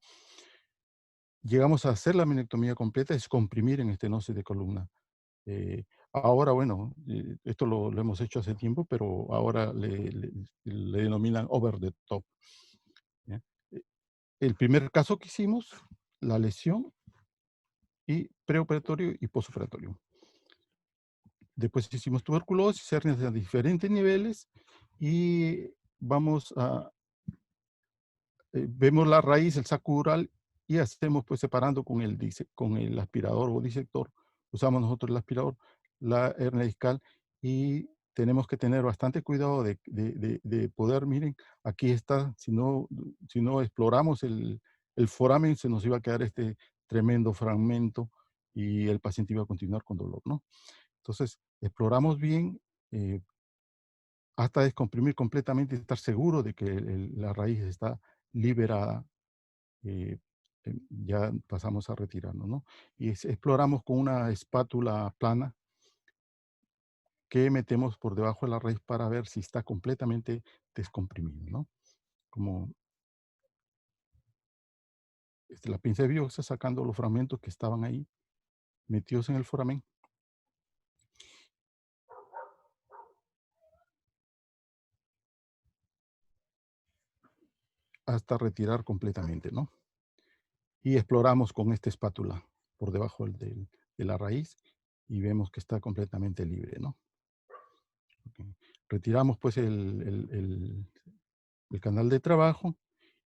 S2: Llegamos a hacer la minectomía completa, es comprimir en estenosis de columna. Ahora, bueno, esto lo hemos hecho hace tiempo, pero ahora le denominan over the top. ¿Ya? El primer caso que hicimos, la lesión y preoperatorio y postoperatorio. Después hicimos tuberculosis, hernias de diferentes niveles y vamos a, vemos la raíz, el saco dural y hacemos pues separando con el aspirador o disector. Usamos nosotros el aspirador, la hernia discal y tenemos que tener bastante cuidado de poder, miren, aquí está, si no exploramos el foramen se nos iba a quedar este tremendo fragmento y el paciente iba a continuar con dolor, ¿no? Entonces, exploramos bien hasta descomprimir completamente y estar seguro de que la raíz está liberada. Ya pasamos a retirarnos, ¿no? Y exploramos con una espátula plana que metemos por debajo de la raíz para ver si está completamente descomprimido, ¿no? Como la pinza de biopsia sacando los fragmentos que estaban ahí metidos en el foramen. Hasta retirar completamente, ¿no? Y exploramos con esta espátula por debajo de la raíz y vemos que está completamente libre, ¿no? Okay. Retiramos pues el canal de trabajo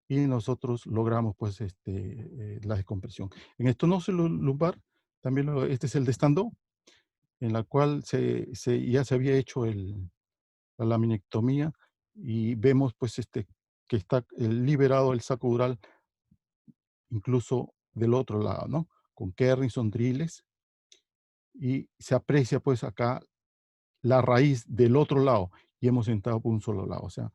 S2: y nosotros logramos pues la descompresión. En esto no lumbar, también este es el de Standow, en la cual ya se había hecho la laminectomía y vemos pues que está liberado el saco dural incluso del otro lado, ¿no? Con Kerrison driles y se aprecia pues acá la raíz del otro lado y hemos entrado por un solo lado, o sea,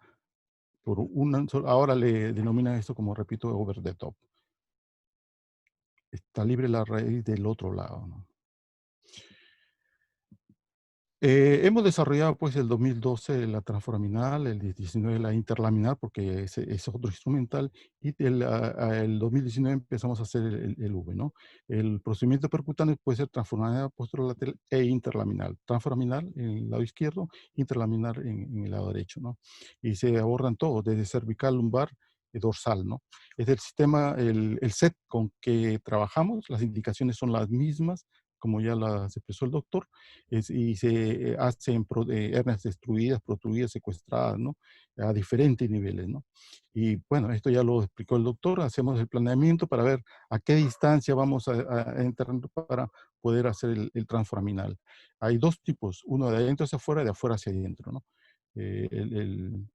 S2: ahora le denominan esto como, repito, over the top. Está libre la raíz del otro lado, ¿no? Hemos desarrollado pues el 2012 la transforaminal, el 2019 la interlaminar porque es otro instrumental y el 2019 empezamos a hacer el V, ¿no? El procedimiento percutáneo puede ser transforaminal posterolateral e interlaminar. Transforaminal en el lado izquierdo, interlaminar en el lado derecho, ¿no? Y se abordan todos, desde cervical, lumbar, dorsal, ¿no? Es el sistema, el set con que trabajamos, las indicaciones son las mismas, como ya las expresó el doctor, y se hacen hernias destruidas, protruidas, secuestradas, ¿no? A diferentes niveles, ¿no? Y bueno, esto ya lo explicó el doctor, hacemos el planeamiento para ver a qué distancia vamos a entrar para poder hacer el transforaminal. Hay dos tipos, uno de adentro hacia afuera y de afuera hacia adentro, ¿no? El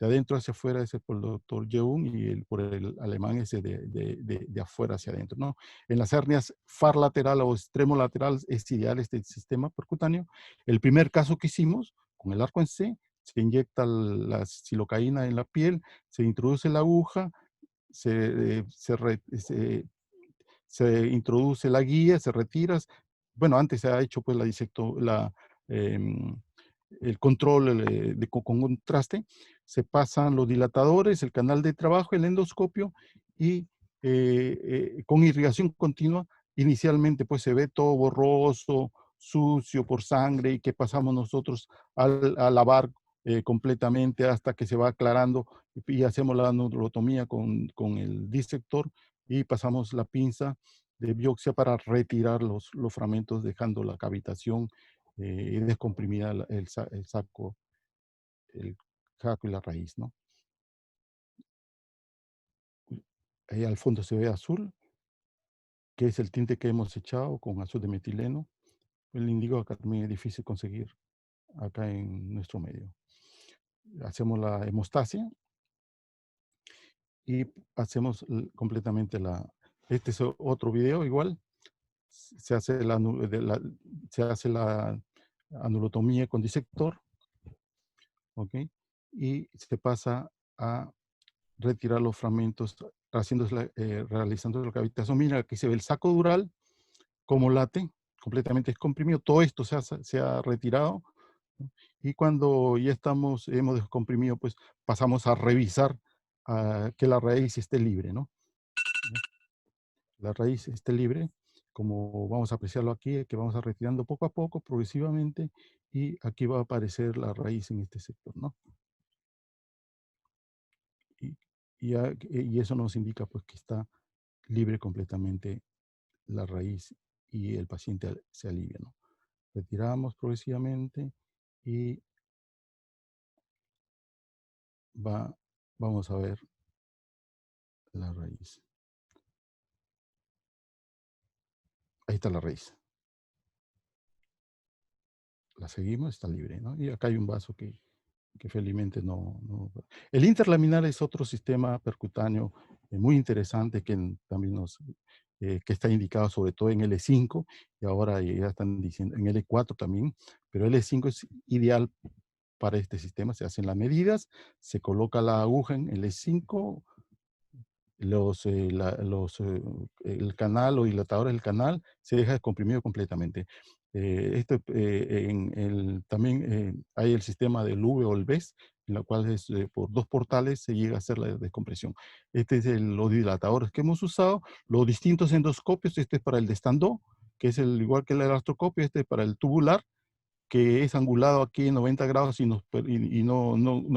S2: de adentro hacia afuera es por el doctor Yeun y por el alemán ese de afuera hacia adentro, ¿no? En las hernias far lateral o extremo lateral es ideal este sistema percutáneo. El primer caso que hicimos con el arco en C, se inyecta la silocaína en la piel, se introduce la aguja, se introduce la guía, se retira. Bueno, antes se ha hecho pues el control con contraste, se pasan los dilatadores, el canal de trabajo, el endoscopio y con irrigación continua, inicialmente pues se ve todo borroso, sucio por sangre y que pasamos nosotros a lavar completamente hasta que se va aclarando y hacemos la neurotomía con el disector y pasamos la pinza de biopsia para retirar los fragmentos, dejando la cavitación descomprimida el saco y la raíz, ¿no? Ahí al fondo se ve azul, que es el tinte que hemos echado con azul de metileno. El índigo acá también es difícil conseguir acá en nuestro medio. Hacemos la hemostasia y hacemos completamente este es otro video igual. Se hace la anulotomía con disector, ¿ok? Y se pasa a retirar los fragmentos realizando la cavitación. Mira, aquí se ve el saco dural como late, completamente descomprimido. Todo esto se ha retirado, ¿no? Y cuando ya hemos descomprimido, pues pasamos a revisar que la raíz esté libre, ¿no? La raíz esté libre, como vamos a apreciarlo aquí, que vamos a retirando poco a poco, progresivamente, y aquí va a aparecer la raíz en este sector, ¿no? Y eso nos indica pues que está libre completamente la raíz y el paciente se alivia, ¿no? Retiramos progresivamente y vamos a ver la raíz. Ahí está la raíz. La seguimos, está libre, ¿no? Y acá hay un vaso que felizmente no. El interlaminar es otro sistema percutáneo muy interesante que también que está indicado sobre todo en L5 y ahora ya están diciendo en L4 también, pero L5 es ideal para este sistema. Se hacen las medidas, se coloca la aguja en L5, el canal o dilatadores del canal se deja descomprimido completamente. También hay el sistema del V o el VES, en la cual por 2 portales se llega a hacer la descompresión. Este es los dilatadores que hemos usado, los distintos endoscopios. Este es para el de Standó, que es igual que el gastroscopio. Este es para el tubular, que es angulado aquí en 90 grados y no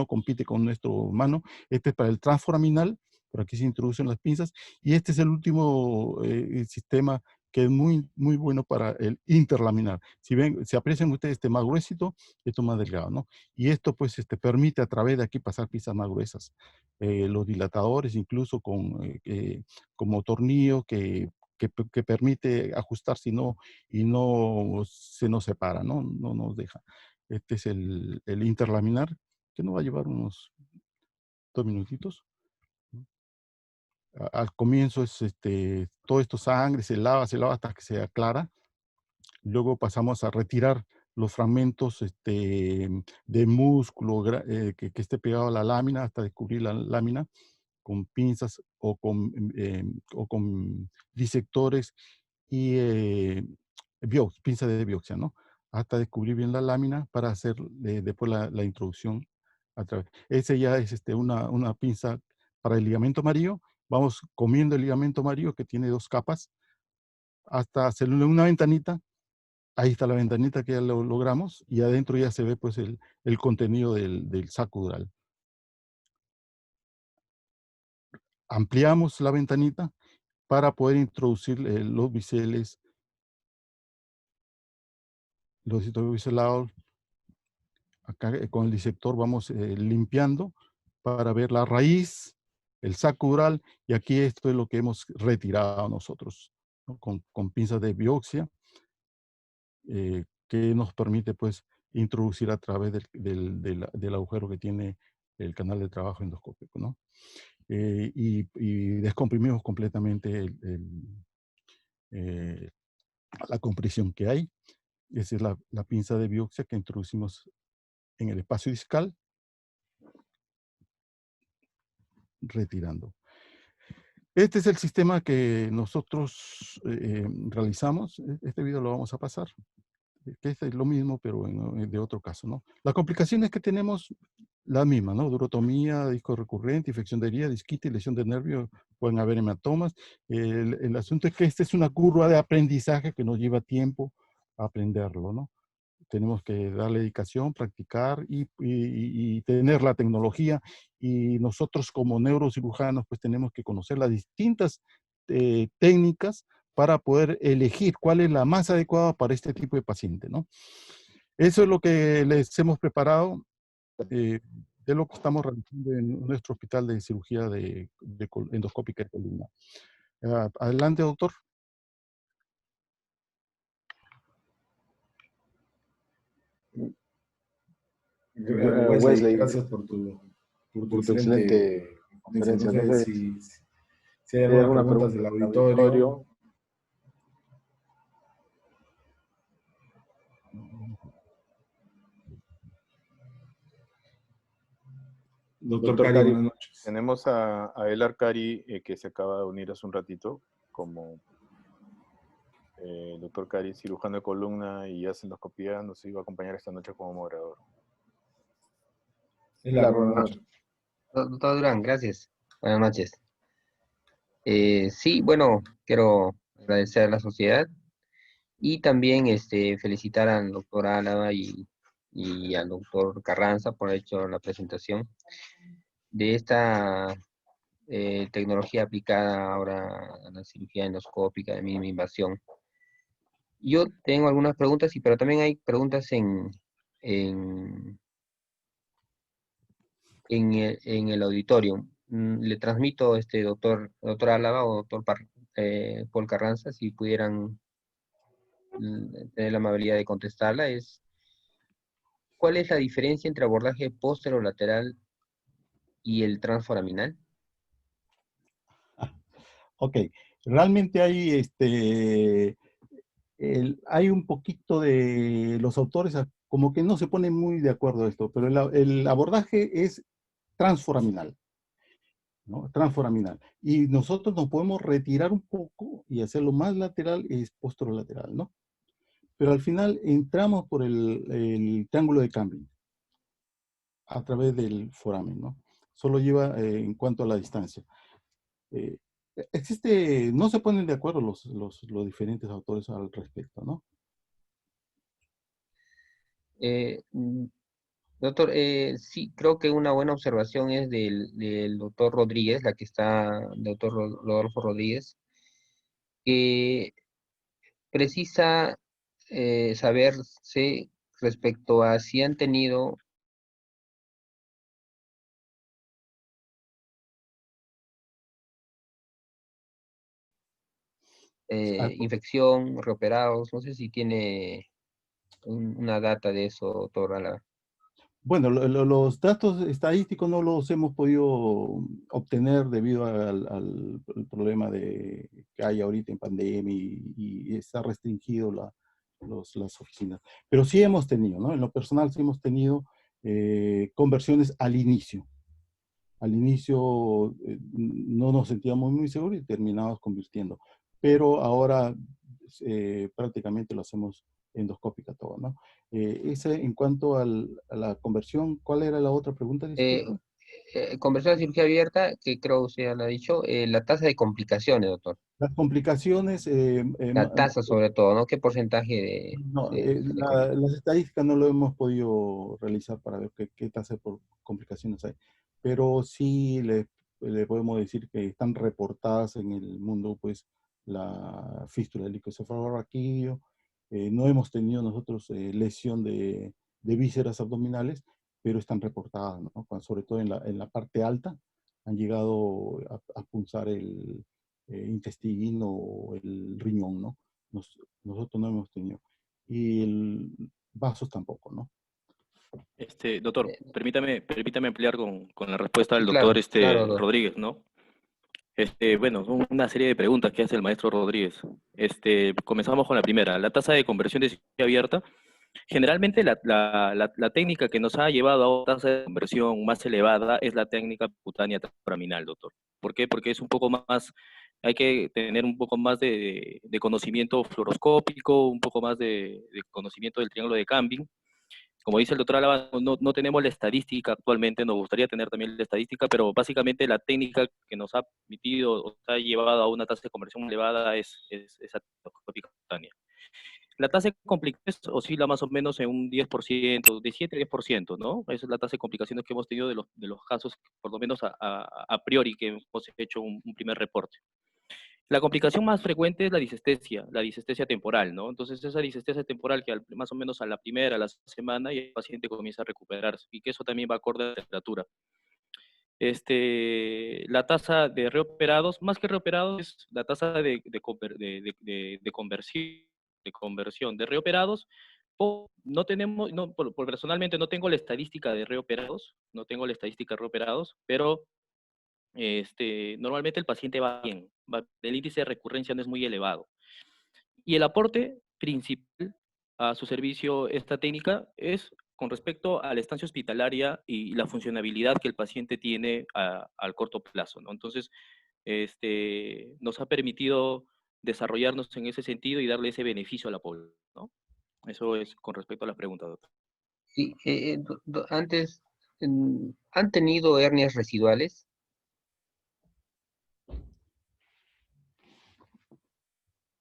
S2: compite con nuestro mano. Este es para el transforaminal, por aquí se introducen las pinzas, y este es el último sistema que es muy, muy bueno para el interlaminar. Si aprecian ustedes, este más gruesito, esto más delgado, ¿no? Y esto pues permite a través de aquí pasar pinzas más gruesas. Los dilatadores, incluso como tornillo que permite ajustar y no se nos separa, ¿no? No nos deja. Este es el interlaminar, que nos va a llevar unos 2 minutitos. Al comienzo es todo esto sangre, se lava hasta que se aclara. Luego pasamos a retirar los fragmentos de músculo que esté pegado a la lámina hasta descubrir la lámina con pinzas o con disectores y pinza de biopsia, ¿no? Hasta descubrir bien la lámina para hacer después la introducción a través. Ese ya es una pinza para el ligamento amarillo. Vamos comiendo el ligamento amarillo que tiene 2 capas hasta hacerle una ventanita. Ahí está la ventanita que ya lo logramos y adentro ya se ve pues el contenido del saco dural. Ampliamos la ventanita para poder introducir los biseles, los biselados. Acá con el disector vamos limpiando para ver la raíz, el saco dural, y aquí esto es lo que hemos retirado nosotros, ¿no? Con pinzas de biopsia, que nos permite pues introducir a través del agujero que tiene el canal de trabajo endoscópico, ¿no? Y descomprimimos completamente la compresión que hay. Esa es la pinza de biopsia que introducimos en el espacio discal, retirando. Este es el sistema que nosotros realizamos. Este video lo vamos a pasar. Que este es lo mismo, pero de otro caso, ¿no? Las complicaciones que tenemos, las mismas, ¿no? Durotomía, disco recurrente, infección de herida, disquitis, lesión de nervio, pueden haber hematomas. El asunto es que esta es una curva de aprendizaje que nos lleva tiempo a aprenderlo, ¿no? Tenemos que darle dedicación, practicar y tener la tecnología. Y nosotros como neurocirujanos, pues tenemos que conocer las distintas técnicas para poder elegir cuál es la más adecuada para este tipo de paciente, ¿no? Eso es lo que les hemos preparado de lo que estamos realizando en nuestro hospital de cirugía endoscópica de columna. Adelante, doctor.
S1: Wesley, gracias por tu excelente
S5: excelente
S1: conferencia.
S5: conferencia.
S1: No
S5: No
S1: sé
S5: sé
S1: si hay
S5: si hay
S1: algunas
S5: alguna
S1: preguntas
S5: pregunta
S1: del
S5: del
S1: auditorio.
S5: auditorio.
S1: Doctor
S5: Doctor
S1: Cari,
S5: Cari,
S1: buenas noches.
S6: Tenemos a Elar Cari, que se acaba de unir hace un ratito, como doctor Cari, cirujano de columna y hace endoscopía, nos iba a acompañar esta noche como moderador.
S1: Buenas noches.
S4: Doctor Durán, gracias. Buenas noches. Sí, bueno, quiero agradecer a la sociedad y también felicitar al doctor Álava y al doctor Carranza por haber hecho la presentación de esta tecnología aplicada ahora a la cirugía endoscópica de mínima invasión. Yo tengo algunas preguntas, pero también hay preguntas en, en el auditorio. Le transmito, doctor Álava o doctor Paul Carranza, si pudieran tener la amabilidad de contestarla, ¿cuál es la diferencia entre abordaje posterolateral y el transforaminal?
S2: Ok, realmente hay un poquito de los autores como que no se ponen muy de acuerdo a esto, pero el abordaje es transforaminal, ¿no? Transforaminal. Y nosotros nos podemos retirar un poco y hacerlo más lateral, es posterolateral, ¿no? Pero al final entramos por el triángulo de Campbell a través del foramen, ¿no? Solo lleva en cuanto a la distancia. Eh, no se ponen de acuerdo los diferentes autores al respecto, ¿no?
S4: Doctor, sí, creo que una buena observación es del doctor Rodríguez, la que está, doctor Rodolfo Rodríguez, que precisa saberse respecto a si han tenido infección, reoperados, no sé si tiene una data de eso, doctor Álava.
S2: Bueno, los datos estadísticos no los hemos podido obtener debido al problema que hay ahorita en pandemia y está restringido las oficinas. Pero sí hemos tenido, ¿no? En lo personal sí hemos tenido conversiones al inicio. Al inicio no nos sentíamos muy seguros y terminamos convirtiendo. Pero ahora prácticamente lo hacemos endoscópica todo, ¿no? Ese en cuanto a la conversión, ¿cuál era la otra pregunta? Disculpa.
S4: Conversión a cirugía abierta, que creo que usted ya lo ha dicho, la tasa de complicaciones, doctor.
S2: Las complicaciones,
S4: La tasa sobre todo, ¿no? ¿Qué porcentaje de,
S2: no,
S4: de complicaciones?
S2: las estadísticas no lo hemos podido realizar para ver qué tasa de complicaciones hay, pero sí le podemos decir que están reportadas en el mundo, pues, la fístula del icosafalorraquídeo. No hemos tenido nosotros lesión de vísceras abdominales, pero están reportadas, ¿no? Sobre todo en la parte alta han llegado a punzar el intestino o el riñón, ¿no? Nosotros no hemos tenido. Y el vasos tampoco, ¿no?
S3: Doctor, permítame ampliar con la respuesta del
S4: Sí, claro,
S3: doctor
S4: claro, doctor.
S3: Rodríguez, ¿no? Bueno, son una serie de preguntas que hace el maestro Rodríguez. Comenzamos con la primera. La tasa de conversión de cirugía abierta. Generalmente la técnica que nos ha llevado a una tasa de conversión más elevada es la técnica cutánea transforaminal, doctor. ¿Por qué? Porque es un poco más, hay que tener un poco más de conocimiento fluoroscópico, un poco más de conocimiento del triángulo de Campbell. Como dice el doctor Álava, no tenemos la estadística actualmente, nos gustaría tener también la estadística, pero básicamente la técnica que nos ha permitido o ha llevado a una tasa de conversión elevada es esa endoscópica cutánea. La tasa de complicaciones oscila más o menos en un 10%, de 7 a 10%, ¿no? Esa es la tasa de complicaciones que hemos tenido de los casos, por lo menos a priori, que hemos hecho un primer reporte. La complicación más frecuente es la disestesia temporal, ¿no? Entonces, esa disestesia temporal que más o menos a la primera, a la semana, y el paciente comienza a recuperarse, y que eso también va acorde a la temperatura. La tasa de reoperados, más que reoperados, es la tasa de conversión de reoperados. No tenemos, no, personalmente no tengo la estadística de reoperados, pero normalmente el paciente va bien, el índice de recurrencia no es muy elevado. Y el aporte principal a su servicio, esta técnica, es con respecto a la estancia hospitalaria y la funcionabilidad que el paciente tiene al corto plazo, ¿no? Entonces, nos ha permitido desarrollarnos en ese sentido y darle ese beneficio a la población, ¿no? Eso es con respecto a la pregunta, doctor.
S4: Sí, antes, ¿han tenido hernias residuales?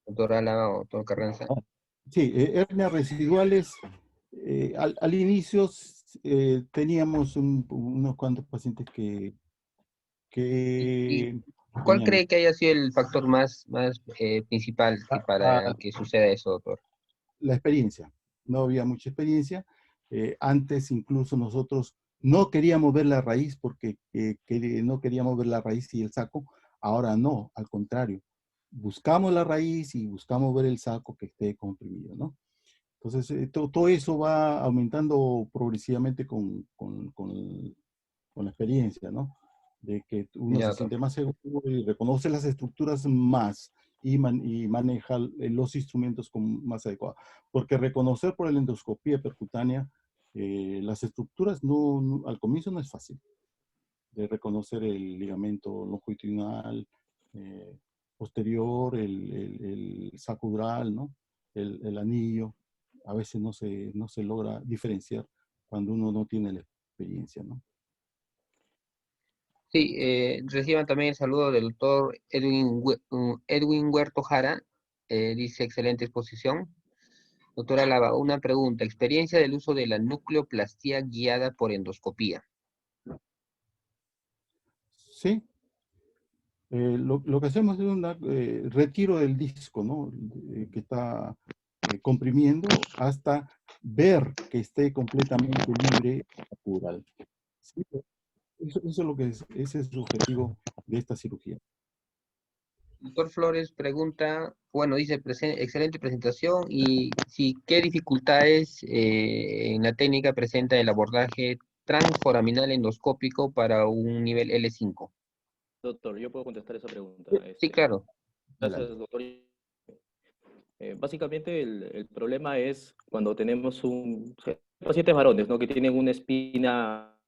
S4: Doctor Álava o doctor Carranza.
S2: Sí, hernias residuales. Al inicio teníamos unos cuantos pacientes
S4: ¿Y
S2: que
S4: cuál
S2: tenían
S4: cree que haya sido el factor más principal para que suceda eso, doctor?
S2: la experiencia. No había mucha experiencia. Antes incluso nosotros no queríamos ver la raíz porque no queríamos ver la raíz y el saco. Ahora no, al contrario. Buscamos la raíz y buscamos ver el saco que esté comprimido, ¿no? Entonces, todo eso va aumentando progresivamente con la experiencia, ¿no? De que uno
S4: Ya,
S2: se
S4: doctor.
S2: siente más seguro y reconoce las estructuras más y maneja los instrumentos más adecuados. Porque reconocer por la endoscopía percutánea las estructuras al comienzo no es fácil. De reconocer el ligamento longitudinal, posterior, el sacudral, ¿no? El anillo. A veces no se logra diferenciar cuando uno no tiene la experiencia, ¿no?
S4: Sí, reciban también el saludo del doctor Edwin Huerto Jara. Dice, excelente exposición. Doctora Álava, una pregunta. Experiencia del uso de la nucleoplastía guiada por endoscopía.
S2: Sí, lo que hacemos es un retiro del disco, ¿no? Que está comprimiendo hasta ver que esté completamente libre natural. ¿Sí? Eso es lo que ese es el objetivo de esta cirugía.
S4: Doctor Flores pregunta, bueno, dice, excelente presentación y sí, ¿qué dificultades en la técnica presenta el abordaje transforaminal endoscópico para un nivel L5?
S3: Doctor, yo puedo contestar esa pregunta.
S4: Sí, claro.
S3: Gracias,
S4: Adelante.
S3: doctor. Básicamente el problema es cuando tenemos pacientes varones, ¿no? Que tienen una espina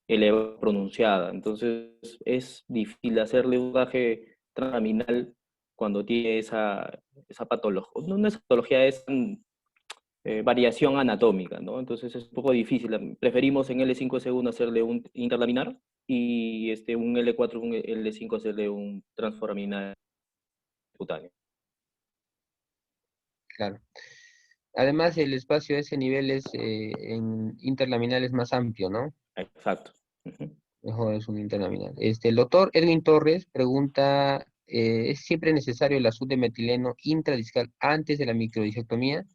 S3: elevada pronunciada. Entonces es difícil hacerle un abordaje transforaminal cuando tiene esa patología. No es patología, es variación anatómica, ¿no? Entonces es un poco difícil. Preferimos en L5-S1 hacerle un interlaminar y un L4, un L5 hacerle un transforaminal cutáneo.
S4: Claro. Además, el espacio de ese nivel es en interlaminal es más amplio, ¿no?
S3: Exacto. Uh-huh.
S4: Mejor es un interlaminal. El doctor Edwin Torres pregunta, ¿es siempre necesario el azul de metileno intradiscal antes de la microdisectomía?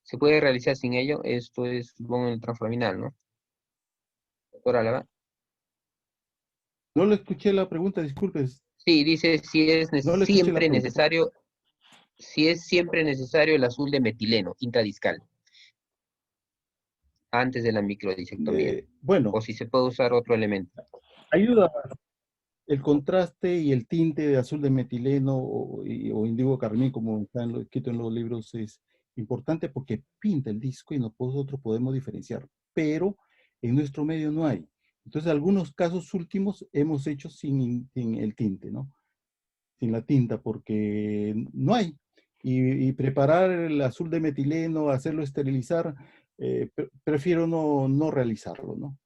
S4: ¿Se puede realizar sin ello? Esto es, supongo, el transforaminal, ¿no? Doctor Álava.
S2: No le escuché la pregunta, disculpe.
S4: Sí, dice si es
S2: No le escuché la
S4: siempre
S2: pregunta.
S4: necesario, si es siempre necesario el azul de metileno intradiscal antes de la microdisectomía,
S2: Bueno,
S4: o si se puede usar otro elemento.
S2: ayuda el contraste y el tinte de azul de metileno o indigo carmín, como está escrito en los libros, es importante porque pinta el disco y nosotros podemos diferenciar, pero en nuestro medio no hay. Entonces, algunos casos últimos hemos hecho sin el tinte, ¿no? Sin la tinta, porque no hay. Y preparar el azul de metileno, hacerlo esterilizar, prefiero no realizarlo, ¿no?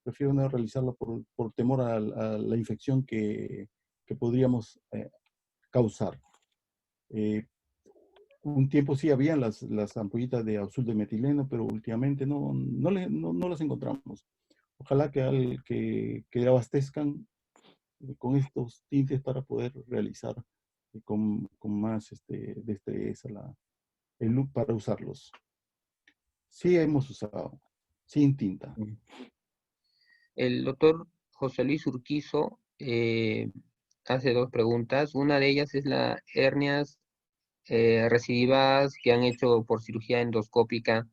S2: Prefiero no realizarlo por temor a la infección que podríamos causar. Un tiempo sí habían las ampollitas de azul de metileno, pero últimamente no las encontramos. Ojalá que abastezcan con estos tintes para poder realizar con más destreza el look para usarlos. Sí hemos usado, sin tinta.
S4: El doctor José Luis Urquizo hace dos preguntas. Una de ellas es las hernias recidivas que han hecho por cirugía endoscópica.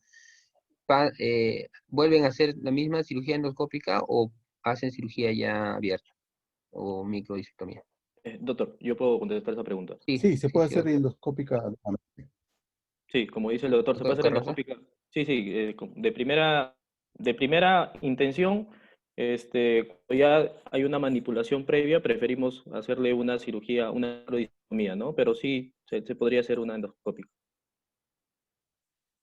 S4: ¿Vuelven a hacer la misma cirugía endoscópica o hacen cirugía ya abierta o microdisectomía?
S3: Doctor, ¿yo puedo contestar esa pregunta?
S2: Sí, se puede hacer
S4: doctor.
S2: endoscópica.
S3: Sí, como dice el doctor, se puede
S4: Doctor
S3: hacer
S4: Carranza.
S3: endoscópica. Sí, sí, de primera intención, cuando ya hay una manipulación previa, preferimos hacerle una cirugía, una microdiscomía, ¿no? Pero sí, se podría hacer una endoscópica.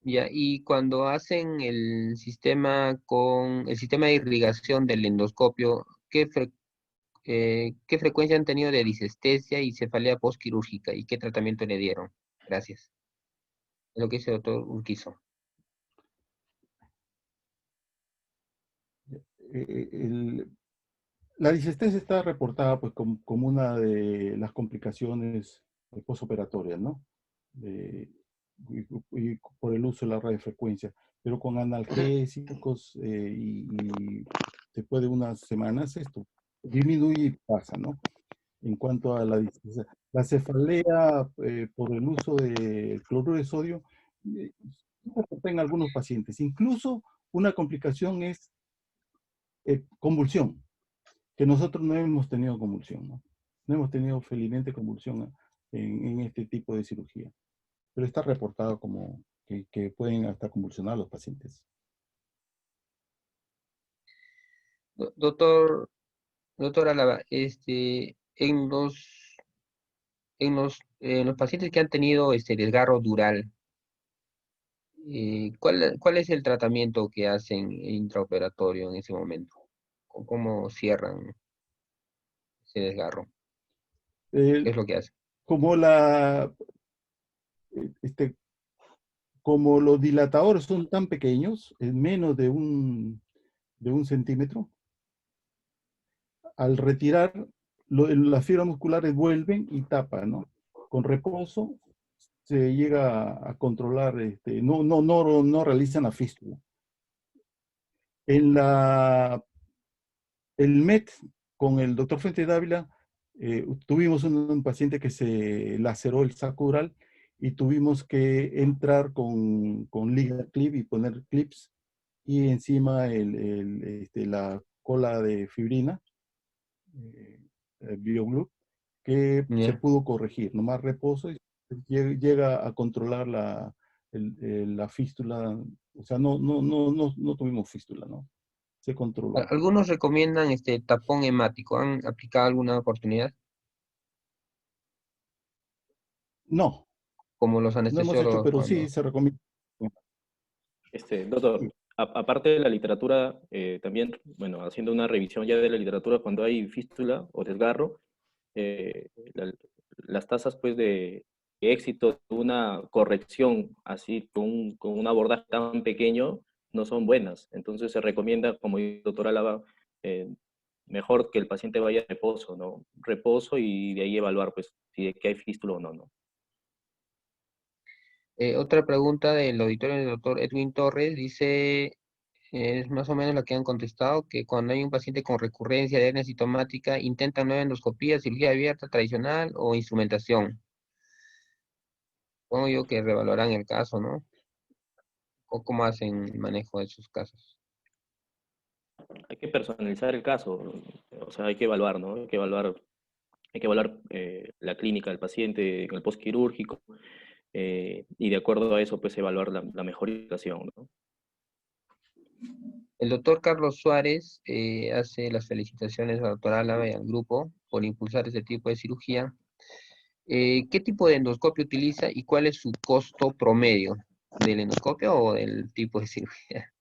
S4: Ya, y cuando hacen el sistema de irrigación del endoscopio, ¿qué frecuencia han tenido de disestesia y cefalea postquirúrgica y qué tratamiento le dieron? Gracias. Es lo que dice el doctor Urquizo.
S2: La disestesia está reportada pues, como una de las complicaciones postoperatorias, ¿no? Y por el uso de la radiofrecuencia. Pero con analgésicos y después de unas semanas esto disminuye y pasa, ¿no? En cuanto a la disestesia. La cefalea por el uso de cloruro de sodio en algunos pacientes. Incluso una complicación es convulsión, que nosotros no hemos tenido convulsión, ¿no? No hemos tenido felizmente convulsión en este tipo de cirugía, pero está reportado como que pueden hasta convulsionar a los pacientes.
S4: Doctor Álava, en los pacientes que han tenido desgarro dural, ¿cuál es el tratamiento que hacen intraoperatorio en ese momento? ¿Cómo cierran ese desgarro?
S2: Eh,
S4: ¿Qué es lo que hacen?
S2: como este, como los dilatadores son tan pequeños, en menos de un centímetro, al retirar, las fibras musculares vuelven y tapan, ¿no? Con reposo se llega a controlar, no realizan la fístula. El MET, con el doctor Fuentes Dávila, tuvimos un paciente que se laceró el saco dural y tuvimos que entrar con liga clip y poner clips y encima la cola de fibrina, BioGlue, que se
S4: Ya.
S2: pudo corregir, nomás reposo y llega a controlar la fístula, o sea, no tuvimos fístula, ¿no? Se controló.
S4: Algunos recomiendan tapón hemático. ¿Han aplicado alguna oportunidad?
S2: No,
S4: Como los
S2: no hemos hecho,
S4: anestesiólogos
S2: pero sí
S4: cuando...
S2: se recomienda.
S3: Doctor, aparte de la literatura, también, bueno, haciendo una revisión ya de la literatura, cuando hay fístula o desgarro, eh, la- las tasas pues de éxito de una corrección así con un abordaje tan pequeño no son buenas. Entonces se recomienda, como dice el doctor Álava, mejor que el paciente vaya a reposo, ¿no? Reposo y de ahí evaluar pues si que hay fístula o no, ¿no?
S4: Otra pregunta del auditorio del doctor Edwin Torres dice, es más o menos la que han contestado, que cuando hay un paciente con recurrencia de hernia sintomática, intentan nueva endoscopía, cirugía abierta tradicional o instrumentación. Supongo yo que revalorarán el caso, ¿no? ¿O cómo hacen el manejo de esos casos?
S3: Hay que personalizar el caso, o sea, hay que evaluar, ¿no? Hay que evaluar la clínica del paciente en el postquirúrgico y de acuerdo a eso, pues evaluar la mejor indicación, ¿no?
S4: El doctor Carlos Suárez hace las felicitaciones al doctor Álava y al grupo por impulsar este tipo de cirugía. ¿Qué tipo de endoscopio utiliza y cuál es su costo promedio? ¿Del endoscopio o del tipo de cirugía?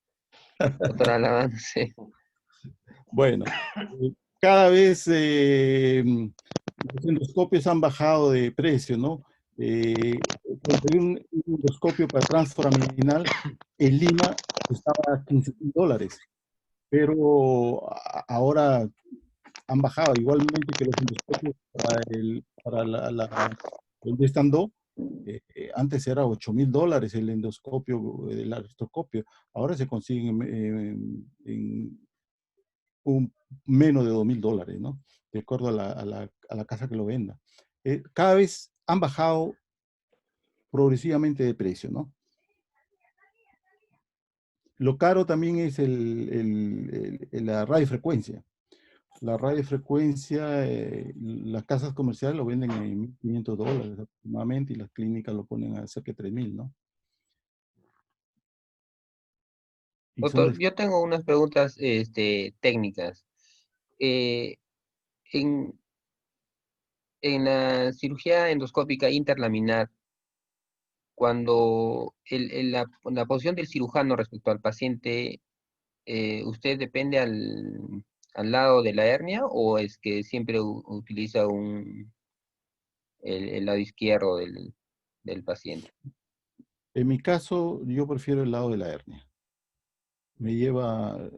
S4: Doctor Álava, no sé.
S2: Bueno, cada vez los endoscopios han bajado de precio, ¿no? Conseguir un endoscopio para transforaminal en Lima costaba $15,000, pero ahora han bajado, igualmente que los endoscopios el de stand-up, antes era $8,000 el endoscopio, el artroscopio, ahora se consiguen en menos de $2,000, ¿no? De acuerdo a la casa que lo venda. Cada vez han bajado progresivamente de precio, ¿no? Lo caro también es la radiofrecuencia. La radiofrecuencia, las casas comerciales lo venden en $1,500 aproximadamente y las clínicas lo ponen a cerca de 3,000, ¿no? Y son
S4: Doctor, yo tengo unas preguntas técnicas. Eh, en, en la cirugía endoscópica interlaminar, cuando la posición del cirujano respecto al paciente, ¿usted depende al lado de la hernia o es que siempre utiliza el lado izquierdo del paciente?
S2: En mi caso, yo prefiero el lado de la hernia. Me lleva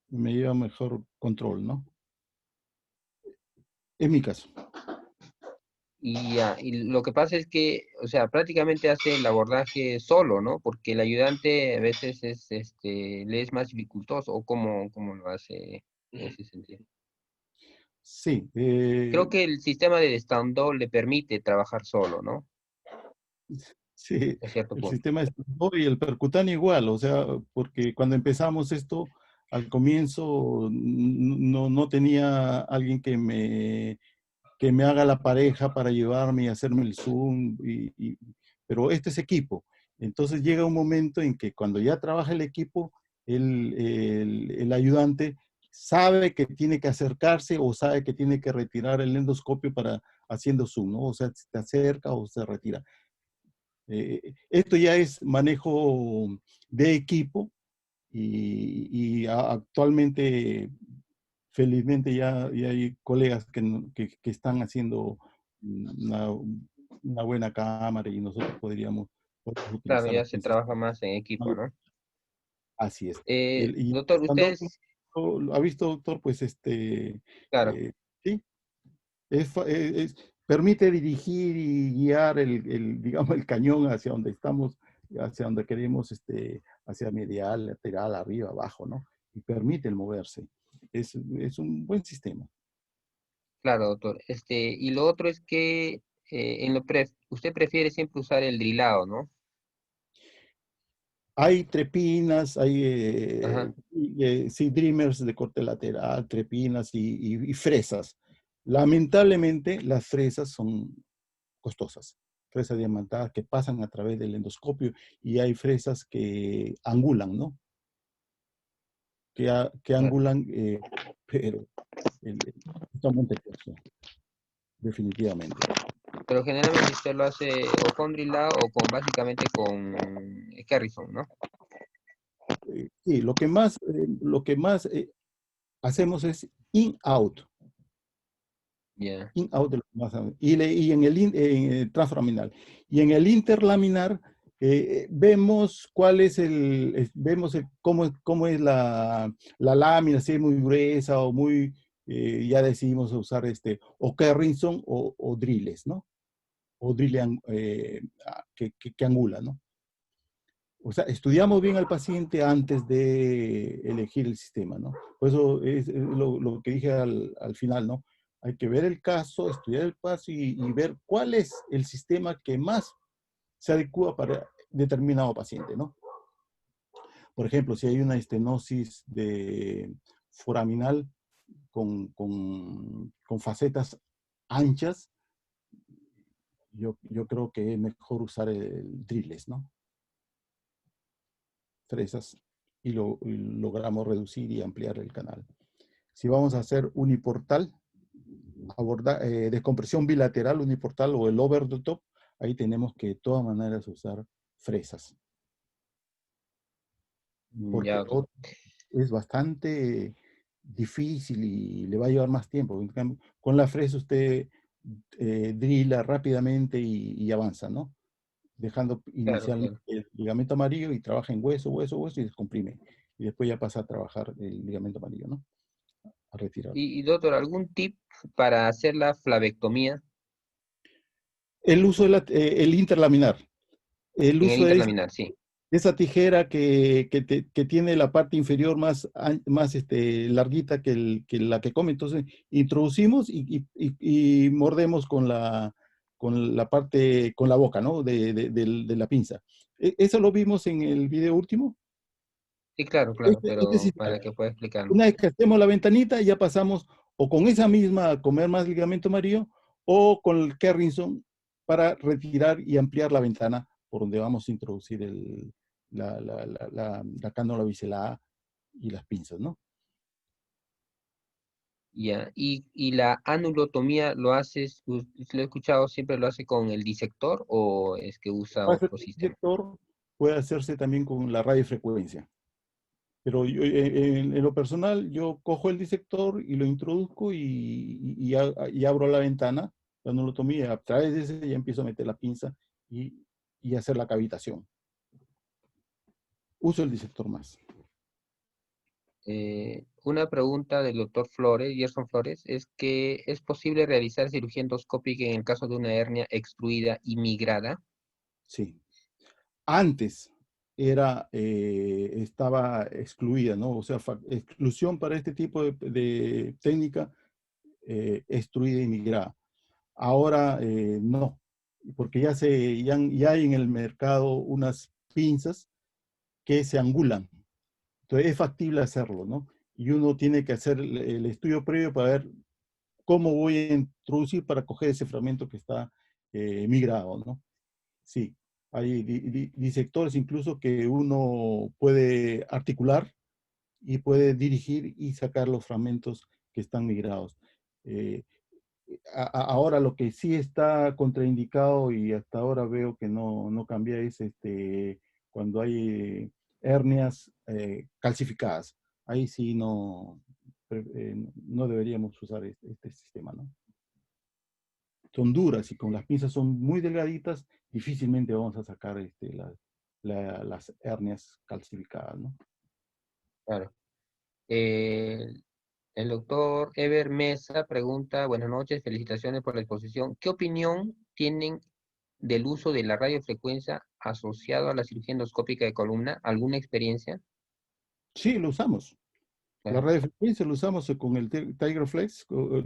S2: mejor control, ¿no? Es mi caso.
S4: Y lo que pasa es que, o sea, prácticamente hace el abordaje solo, ¿no? Porque el ayudante a veces le es más dificultoso, o cómo lo hace en ese sentido.
S2: Sí,
S4: Creo que el sistema de stand-up le permite trabajar solo, ¿no?
S2: sí,
S4: A cierto
S2: el
S4: punto.
S2: sistema es y el percutáneo igual, o sea, porque cuando empezamos esto, al comienzo no tenía alguien que me haga la pareja para llevarme y hacerme el Zoom, pero este es equipo. Entonces llega un momento en que cuando ya trabaja el equipo, el ayudante sabe que tiene que acercarse o sabe que tiene que retirar el endoscopio para haciendo Zoom, ¿no? O sea, se acerca o se retira. Esto ya es manejo de equipo y actualmente, felizmente, ya hay colegas que están haciendo una buena cámara y nosotros podríamos
S4: Claro,
S2: utilizarla.
S4: ya se trabaja más en equipo, ¿no?
S2: Así es. Y
S4: Doctor,
S2: cuando
S4: ustedes,
S2: ha visto, doctor, pues
S4: claro,
S2: sí, permite dirigir y guiar digamos, el cañón hacia donde estamos, hacia donde queremos, hacia medial, lateral, arriba, abajo, ¿no? Y permite el moverse. Es un buen sistema.
S4: claro, doctor. Y lo otro es que usted prefiere siempre usar el drilado, ¿no?
S2: Hay trepinas, hay
S4: Ajá,
S2: sí, dreamers de corte lateral, trepinas y fresas. Lamentablemente, las fresas son costosas. Fresas diamantadas que pasan a través del endoscopio y hay fresas que angulan, ¿no? Que
S4: claro.
S2: angulan, pero totalmente costoso, definitivamente.
S4: Pero generalmente usted lo hace o con drilado o básicamente con Harrison, ¿no?
S2: Sí, lo que más hacemos es in-out.
S4: Ya.
S2: In-out de lo que más hacemos. Y en el transforaminal. Y en el interlaminar vemos cuál es cómo es la lámina, si es muy gruesa o muy, ya decidimos usar o Carrinson o drills, ¿no? O drill que angula, ¿no? O sea, estudiamos bien al paciente antes de elegir el sistema, ¿no? Por eso es lo que dije al final, ¿no? Hay que ver el caso, estudiar el caso y ver cuál es el sistema que más se adecua para determinado paciente, ¿no? Por ejemplo, si hay una estenosis de foraminal con facetas anchas, yo creo que es mejor usar el drills, ¿no? Fresas y logramos reducir y ampliar el canal. Si vamos a hacer uniportal, descompresión bilateral uniportal o el over the top, ahí tenemos que de todas maneras usar fresas. Porque
S4: Ya,
S2: lo otro es bastante difícil y le va a llevar más tiempo. En cambio, con la fresa usted drila rápidamente y avanza, ¿no? Dejando
S4: claro,
S2: inicialmente
S4: claro.
S2: el ligamento amarillo y trabaja en hueso y descomprime. Y después ya pasa a trabajar el ligamento amarillo, ¿no? retirarlo.
S4: Y doctor, ¿algún tip para hacer la flavectomía
S2: El uso el interlaminar. El
S4: en el
S2: uso de
S4: interlaminar? Sí.
S2: esa tijera que tiene la parte inferior más larguita que la que come. Entonces, introducimos y mordemos con la parte, con la boca, ¿no? De la pinza. Eso lo vimos en el video último.
S4: Sí, claro, claro,
S2: Este
S4: pero
S2: sistema.
S4: para que pueda explicarlo.
S2: Una vez que hacemos la ventanita, ya pasamos o con esa misma a comer más ligamento amarillo o con el Kerrinson para retirar y ampliar la ventana por donde vamos a introducir la cánula biselada y las pinzas, ¿no?
S4: Ya. Y la anulotomía lo haces, lo he escuchado, siempre lo hace con el disector o es que usa
S2: Para hacer
S4: otro
S2: el
S4: sistema.
S2: inyector puede hacerse también con la radiofrecuencia. Pero en lo personal, yo cojo el disector y lo introduzco y abro la ventana, la anulotomía, a través de ese ya empiezo a meter la pinza y hacer la cavitación. Uso el disector más.
S4: Una pregunta del doctor Flores, Gerson Flores, es que ¿es posible realizar cirugía endoscópica en el caso de una hernia extruida y migrada?
S2: Sí. Antes estaba excluida, ¿no? O sea, exclusión para este tipo de técnica extruida y migrada. Ahora no, porque ya hay en el mercado unas pinzas que se angulan. Entonces es factible hacerlo, ¿no? Y uno tiene que hacer el estudio previo para ver cómo voy a introducir para coger ese fragmento que está migrado, ¿no? Sí, hay disectores incluso que uno puede articular y puede dirigir y sacar los fragmentos que están migrados. Eh, Ahora lo que sí está contraindicado y hasta ahora veo que no cambia es cuando hay hernias calcificadas. Ahí sí no deberíamos usar este sistema, ¿no? Son duras y con las pinzas son muy delgaditas, difícilmente vamos a sacar las hernias calcificadas, ¿no?
S4: Claro. El doctor Ever Mesa pregunta, buenas noches, felicitaciones por la exposición. ¿Qué opinión tienen del uso de la radiofrecuencia asociado a la cirugía endoscópica de columna? ¿Alguna experiencia?
S2: Sí, lo usamos. La
S4: Claro.
S2: radiofrecuencia lo usamos con el Tigerflex,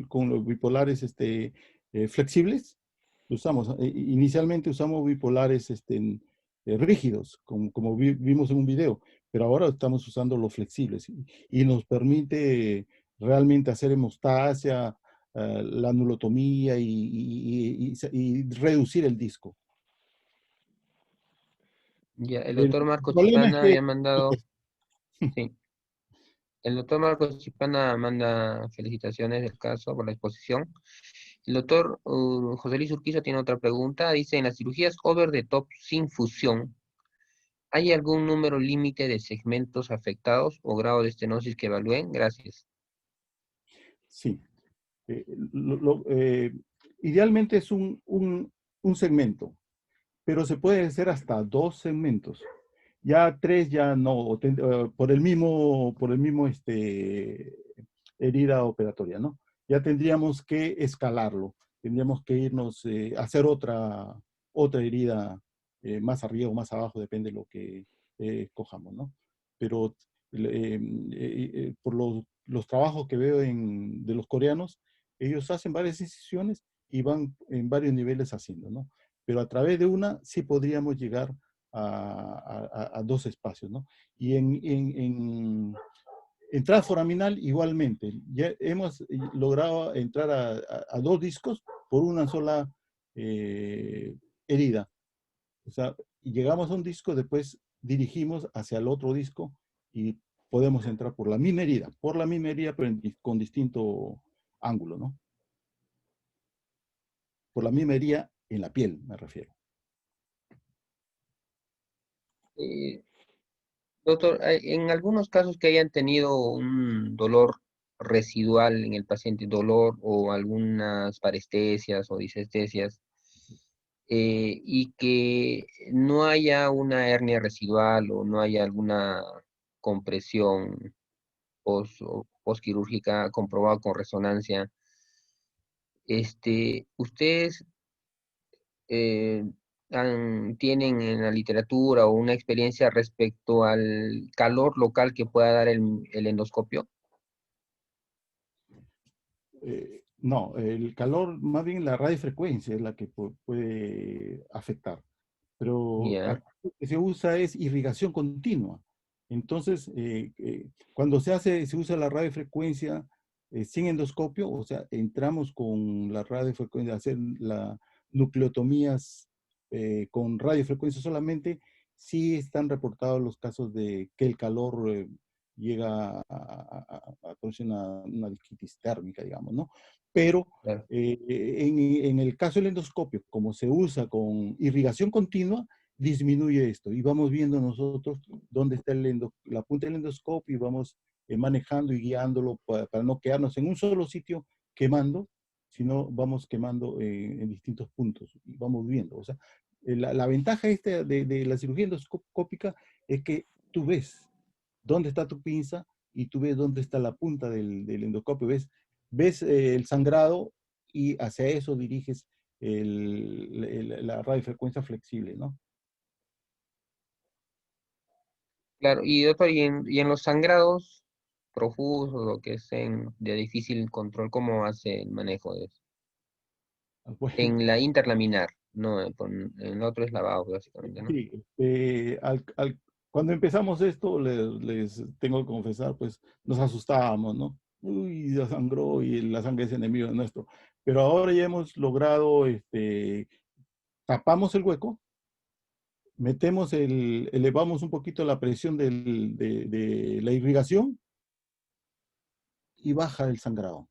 S2: con los bipolares flexibles. Lo usamos. Inicialmente usamos bipolares rígidos, como vimos en un video, pero ahora estamos usando los flexibles y nos permite realmente hacer hemostasia, la anulotomía y reducir el disco.
S4: Ya, el
S2: El
S4: doctor Marco
S2: problema es
S4: Chipana
S2: que
S4: había mandado, sí, el doctor Marco Chipana manda felicitaciones del caso por la exposición. El doctor José Luis Urquiza tiene otra pregunta. Dice, en las cirugías over the top sin fusión, ¿hay algún número límite de segmentos afectados o grado de estenosis que evalúen? Gracias.
S2: sí. Eh, lo- lo- eh, Idealmente es un segmento, pero se puede hacer hasta 2 segmentos. Ya 3 ya no, por el mismo herida operatoria, ¿no? Ya tendríamos que escalarlo, tendríamos que irnos a hacer otra herida más arriba o más abajo, depende de lo que cojamos, ¿no? Pero por los trabajos que veo de los coreanos, ellos hacen varias incisiones y van en varios niveles haciendo, ¿no? Pero a través de una sí podríamos llegar a 2 espacios, ¿no? Y en transforaminal igualmente, ya hemos logrado entrar a 2 discos por una sola herida. O sea, llegamos a un disco, después dirigimos hacia el otro disco y podemos entrar por la misma herida, pero con distinto ángulo, ¿no? Por la misma herida en la piel, me refiero.
S4: Eh, Doctor, en algunos casos que hayan tenido un dolor residual en el paciente, dolor o algunas parestesias o disestesias, y que no haya una hernia residual o no haya alguna compresión postquirúrgica comprobado con resonancia. ¿Ustedes eh, tienen en la literatura o una experiencia respecto al calor local que pueda dar el endoscopio?
S2: No, el calor, más bien la radiofrecuencia es la que puede afectar. Pero
S4: Ya,
S2: aquí lo que se usa es irrigación continua. Entonces, cuando se usa la radiofrecuencia sin endoscopio, o sea, entramos con la radiofrecuencia, hacer la nucleotomías con radiofrecuencia solamente, sí están reportados los casos de que el calor llega a producir una disquitis térmica, digamos, ¿no? Pero
S4: claro.
S2: en el caso del endoscopio, como se usa con irrigación continua, disminuye esto y vamos viendo nosotros dónde está la punta del endoscopio y vamos manejando y guiándolo para no quedarnos en un solo sitio quemando, sino vamos quemando en distintos puntos y vamos viendo. O sea, la ventaja esta de la cirugía endoscópica es que tú ves dónde está tu pinza y tú ves dónde está la punta del endoscopio, ves el sangrado y hacia eso diriges la radiofrecuencia flexible, ¿no?
S4: Claro, y doctor, y en los sangrados profusos o que sean de difícil control, ¿cómo hace el manejo de eso?
S2: Bueno,
S4: En la interlaminar, no, en el otro es lavado, básicamente, ¿no?
S2: sí, cuando empezamos esto, les tengo que confesar, pues nos asustábamos, ¿no? Uy, ya sangró y la sangre es enemigo nuestro. Pero ahora ya hemos logrado, tapamos el hueco, elevamos un poquito la presión de la irrigación y baja el sangrado.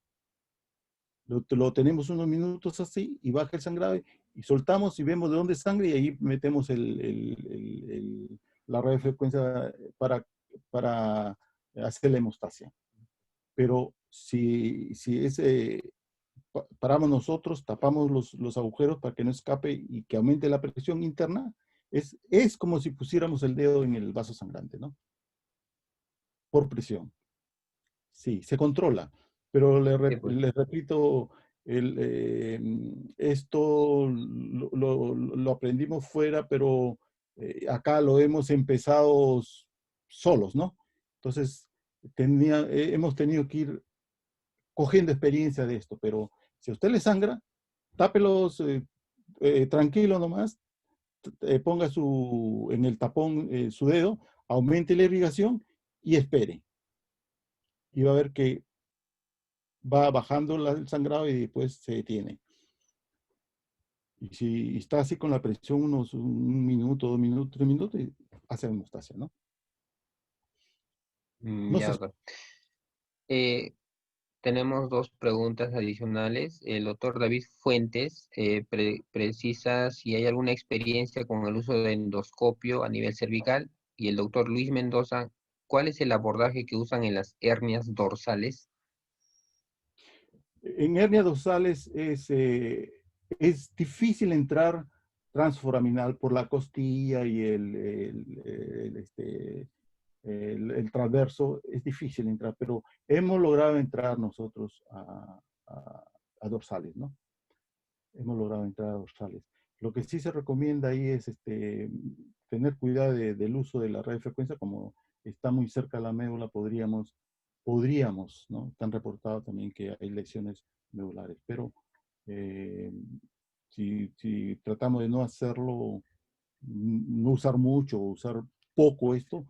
S2: Lo tenemos unos minutos así y baja el sangrado y soltamos y vemos de dónde sangra y ahí metemos la radiofrecuencia para hacer la hemostasia. Pero si paramos nosotros, tapamos los agujeros para que no escape y que aumente la presión interna, es como si pusiéramos el dedo en el vaso sangrante, ¿no? Por presión. Sí, se controla, pero
S4: Sí, pues.
S2: le repito, esto lo aprendimos fuera, pero acá lo hemos empezado solos, ¿no? Entonces, hemos tenido que ir cogiendo experiencia de esto, pero si a usted le sangra, tápelos tranquilo nomás, ponga en el tapón su dedo, aumente la irrigación y espere. Y va a ver que va bajando el sangrado y después se detiene. Y si está así con la presión un minuto, 2 minutos, 3 minutos, hace hemostasia, ¿no? No
S4: Ya,
S2: se
S4: doctor. Eh, Tenemos dos preguntas adicionales. El doctor David Fuentes precisa si hay alguna experiencia con el uso de endoscopio a nivel cervical. Y el doctor Luis Mendoza, ¿cuál es el abordaje que usan en las hernias dorsales?
S2: En hernias dorsales es difícil entrar transforaminal por la costilla y el transverso, es difícil entrar, pero hemos logrado entrar nosotros a dorsales, ¿no? Hemos logrado entrar a dorsales. Lo que sí se recomienda ahí es tener cuidado del uso de la radiofrecuencia, como está muy cerca de la médula, podríamos, ¿no? Están reportados también que hay lesiones medulares, pero eh, si tratamos de no hacerlo, no usar mucho o usar poco esto,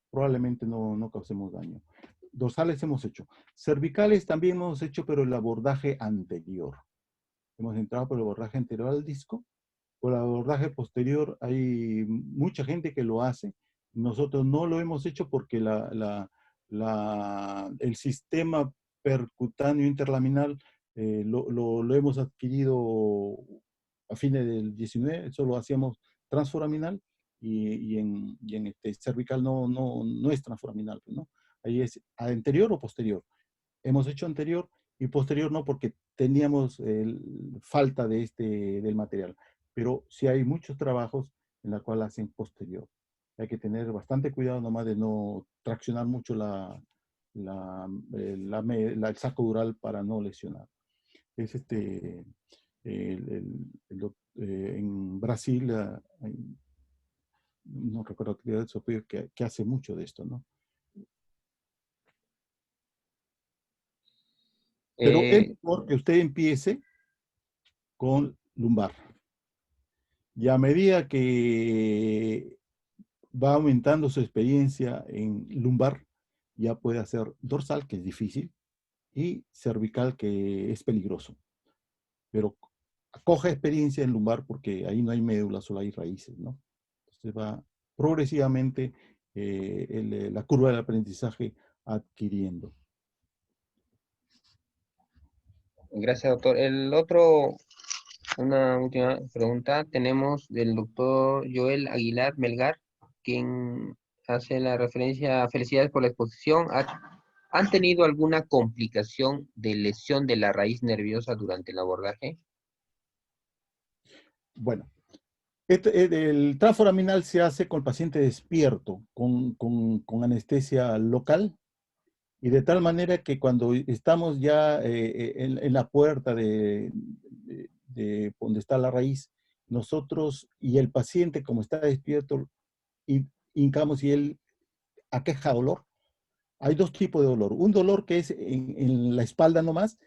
S2: probablemente no causemos daño. Dorsales hemos hecho. Cervicales también hemos hecho, pero el abordaje anterior. Hemos entrado por el abordaje anterior al disco. Por el abordaje posterior hay mucha gente que lo hace. Nosotros no lo hemos hecho porque el sistema percutáneo interlaminal lo hemos adquirido a fines del 19, solo hacíamos transforaminal y en cervical no es transforaminal, ¿no? Ahí es anterior o posterior. Hemos hecho anterior y posterior no porque teníamos falta del material. Pero sí hay muchos trabajos en la cual hacen posterior. Hay que tener bastante cuidado nomás de no traccionar mucho el saco dural para no lesionar. Es en Brasil, no recuerdo qué de su que hace mucho de esto, ¿no? Pero es mejor que usted empiece con lumbar. Y a medida que va aumentando su experiencia en lumbar, ya puede hacer dorsal, que es difícil, y cervical, que es peligroso. Pero coja experiencia en lumbar porque ahí no hay médula, solo hay raíces, ¿no? Entonces va progresivamente la curva del aprendizaje adquiriendo.
S4: Gracias, doctor. Una última pregunta. Tenemos del doctor Joel Aguilar Melgar, quien hace la referencia: felicidades por la exposición. ¿Han tenido alguna complicación de lesión de la raíz nerviosa durante el abordaje?
S2: Bueno, el transforaminal se hace con el paciente despierto, con anestesia local, y de tal manera que cuando estamos ya en la puerta de donde está la raíz, nosotros y el paciente, como está despierto, hincamos y él aqueja dolor. Hay dos tipos de dolor. Un dolor que es en la espalda nomás,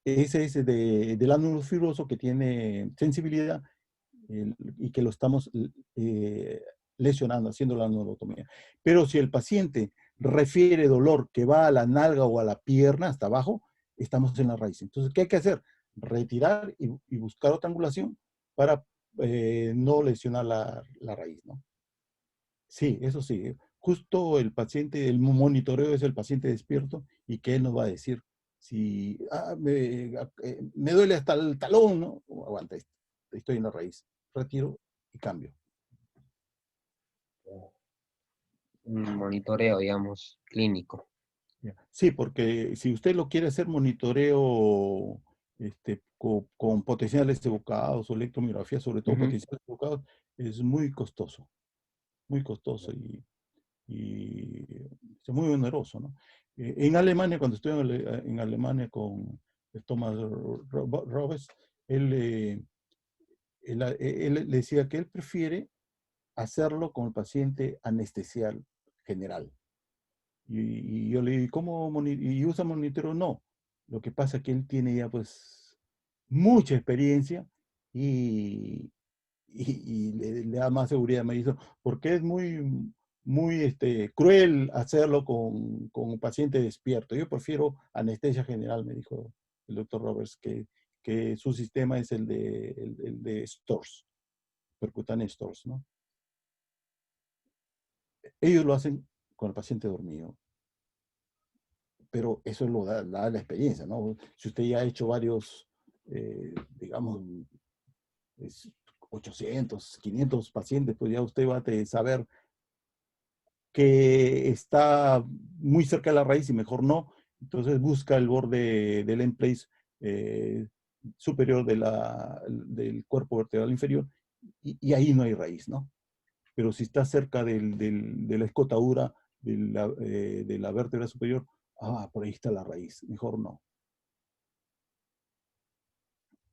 S2: ese es del ángulo fibroso que tiene sensibilidad y que lo estamos lesionando, haciendo la anulotomía. Pero si el paciente refiere dolor que va a la nalga o a la pierna hasta abajo, estamos en la raíz. Entonces, ¿qué hay que hacer? Retirar y buscar otra angulación para no lesionar la raíz, ¿no? Sí, eso sí. Justo el paciente, el monitoreo es el paciente despierto y que él nos va a decir si me duele hasta el talón, ¿no? Aguanta, estoy en la raíz. Retiro y cambio.
S4: Un monitoreo, digamos, clínico.
S2: Sí, porque si usted lo quiere hacer monitoreo con potenciales evocados o electromiografía, sobre todo potenciales evocados, es muy costoso y es muy oneroso, ¿no? En Alemania, cuando estuve en Alemania con Thomas Robes, él decía que él prefiere hacerlo con el paciente anestesial general. Y yo le digo, ¿cómo y usa monitoreo? No. Lo que pasa es que él tiene ya pues mucha experiencia y le da más seguridad. Me dijo, porque es muy cruel hacerlo con un paciente despierto. Yo prefiero anestesia general, me dijo el doctor Roberts, que su sistema es el de Storrs, percutáneo Storrs, ¿no? Ellos lo hacen con el paciente dormido, pero eso lo da la experiencia, ¿no? Si usted ya ha hecho varios, digamos, 800, 500 pacientes, pues ya usted va a saber que está muy cerca de la raíz y mejor no. Entonces busca el borde del end place superior del cuerpo vertebral inferior y ahí no hay raíz, ¿no? Pero si está cerca de la escotadura de la vértebra superior, por ahí está la raíz, mejor no.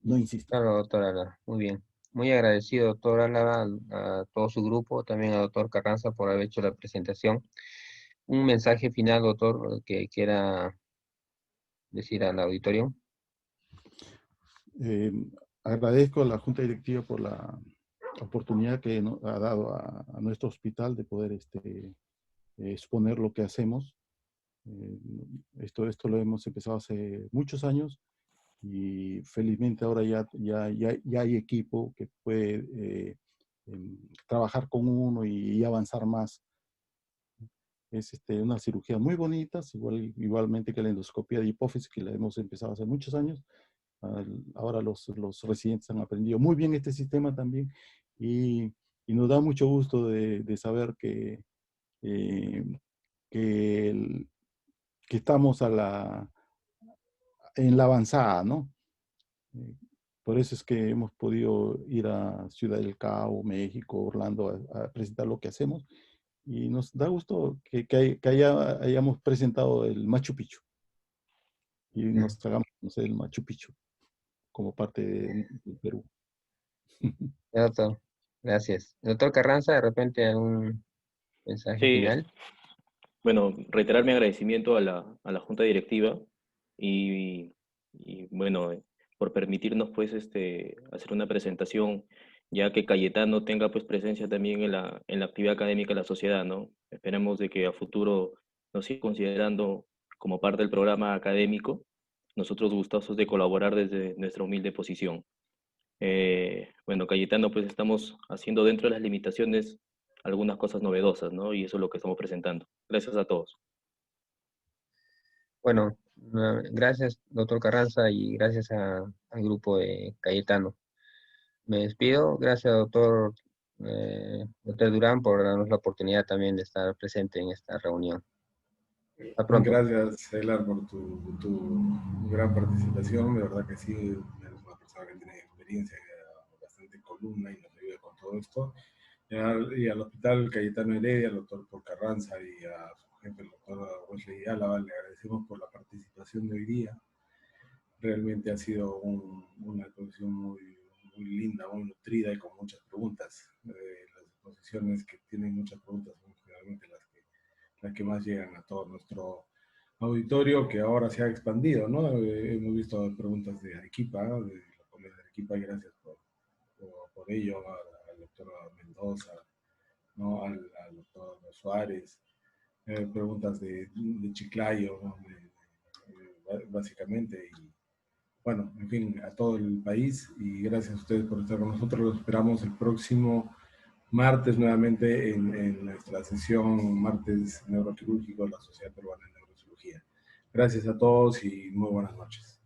S2: No insisto.
S4: Claro, doctor Álava, muy bien. Muy agradecido, doctor Álava, a todo su grupo, también al doctor Carranza por haber hecho la presentación. Un mensaje final, doctor, que quiera decir al auditorio.
S2: Agradezco a la Junta Directiva por la oportunidad que nos ha dado a nuestro hospital de poder exponer lo que hacemos. Esto lo hemos empezado hace muchos años y felizmente ahora ya hay equipo que puede trabajar con uno y avanzar más. Es una cirugía muy bonita, igualmente que la endoscopia de hipófisis, que la hemos empezado hace muchos años. Ahora los residentes han aprendido muy bien este sistema también y nos da mucho gusto de saber que estamos en la avanzada, ¿no? Por eso es que hemos podido ir a Ciudad del Cabo, México, Orlando, a presentar lo que hacemos Y nos da gusto que hayamos presentado el Machu Picchu y nos hagamos conocer el Machu Picchu como parte del Perú.
S4: Doctor, gracias. Doctor Carranza, de repente algún mensaje
S3: Sí,
S4: final.
S3: bueno, reiterar mi agradecimiento a la Junta Directiva y, bueno, por permitirnos pues hacer una presentación, ya que Cayetano tenga pues presencia también en la actividad académica de la sociedad, ¿no? Esperemos de que a futuro nos siga considerando como parte del programa académico, nosotros gustosos de colaborar desde nuestra humilde posición. Bueno, Cayetano, pues estamos haciendo dentro de las limitaciones algunas cosas novedosas, ¿no? Y eso es lo que estamos presentando. Gracias a todos.
S4: Bueno, gracias, doctor Carranza, y gracias al grupo de Cayetano. Me despido. Gracias, doctor Durán, por darnos la oportunidad también de estar presente en esta reunión. Hasta pronto.
S1: Gracias, Elar, por tu gran participación. De verdad que sí, eres una persona que tiene experiencia, bastante columna y nos ayuda con todo esto. Y al Hospital Cayetano Heredia, al doctor Paul Carranza y a su jefe, el doctor Wesley Álava, le agradecemos por la participación de hoy día. Realmente ha sido una exposición muy linda, muy nutrida y con muchas preguntas. Las exposiciones que tienen muchas preguntas son generalmente las que más llegan a todo nuestro auditorio, que ahora se ha expandido, ¿no? Hemos visto preguntas de Arequipa, de la comunidad de Arequipa, y gracias por ello, al doctor Mendoza, ¿no? Al doctor Suárez, preguntas de Chiclayo, ¿no? Básicamente, y bueno, en fin, a todo el país, y gracias a ustedes por estar con nosotros. Los esperamos el próximo martes nuevamente en nuestra sesión martes neuroquirúrgico de la Sociedad Peruana de Neurocirugía. Gracias a todos y muy buenas noches.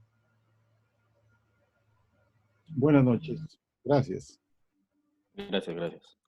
S2: Buenas noches. Gracias.
S3: Gracias, gracias.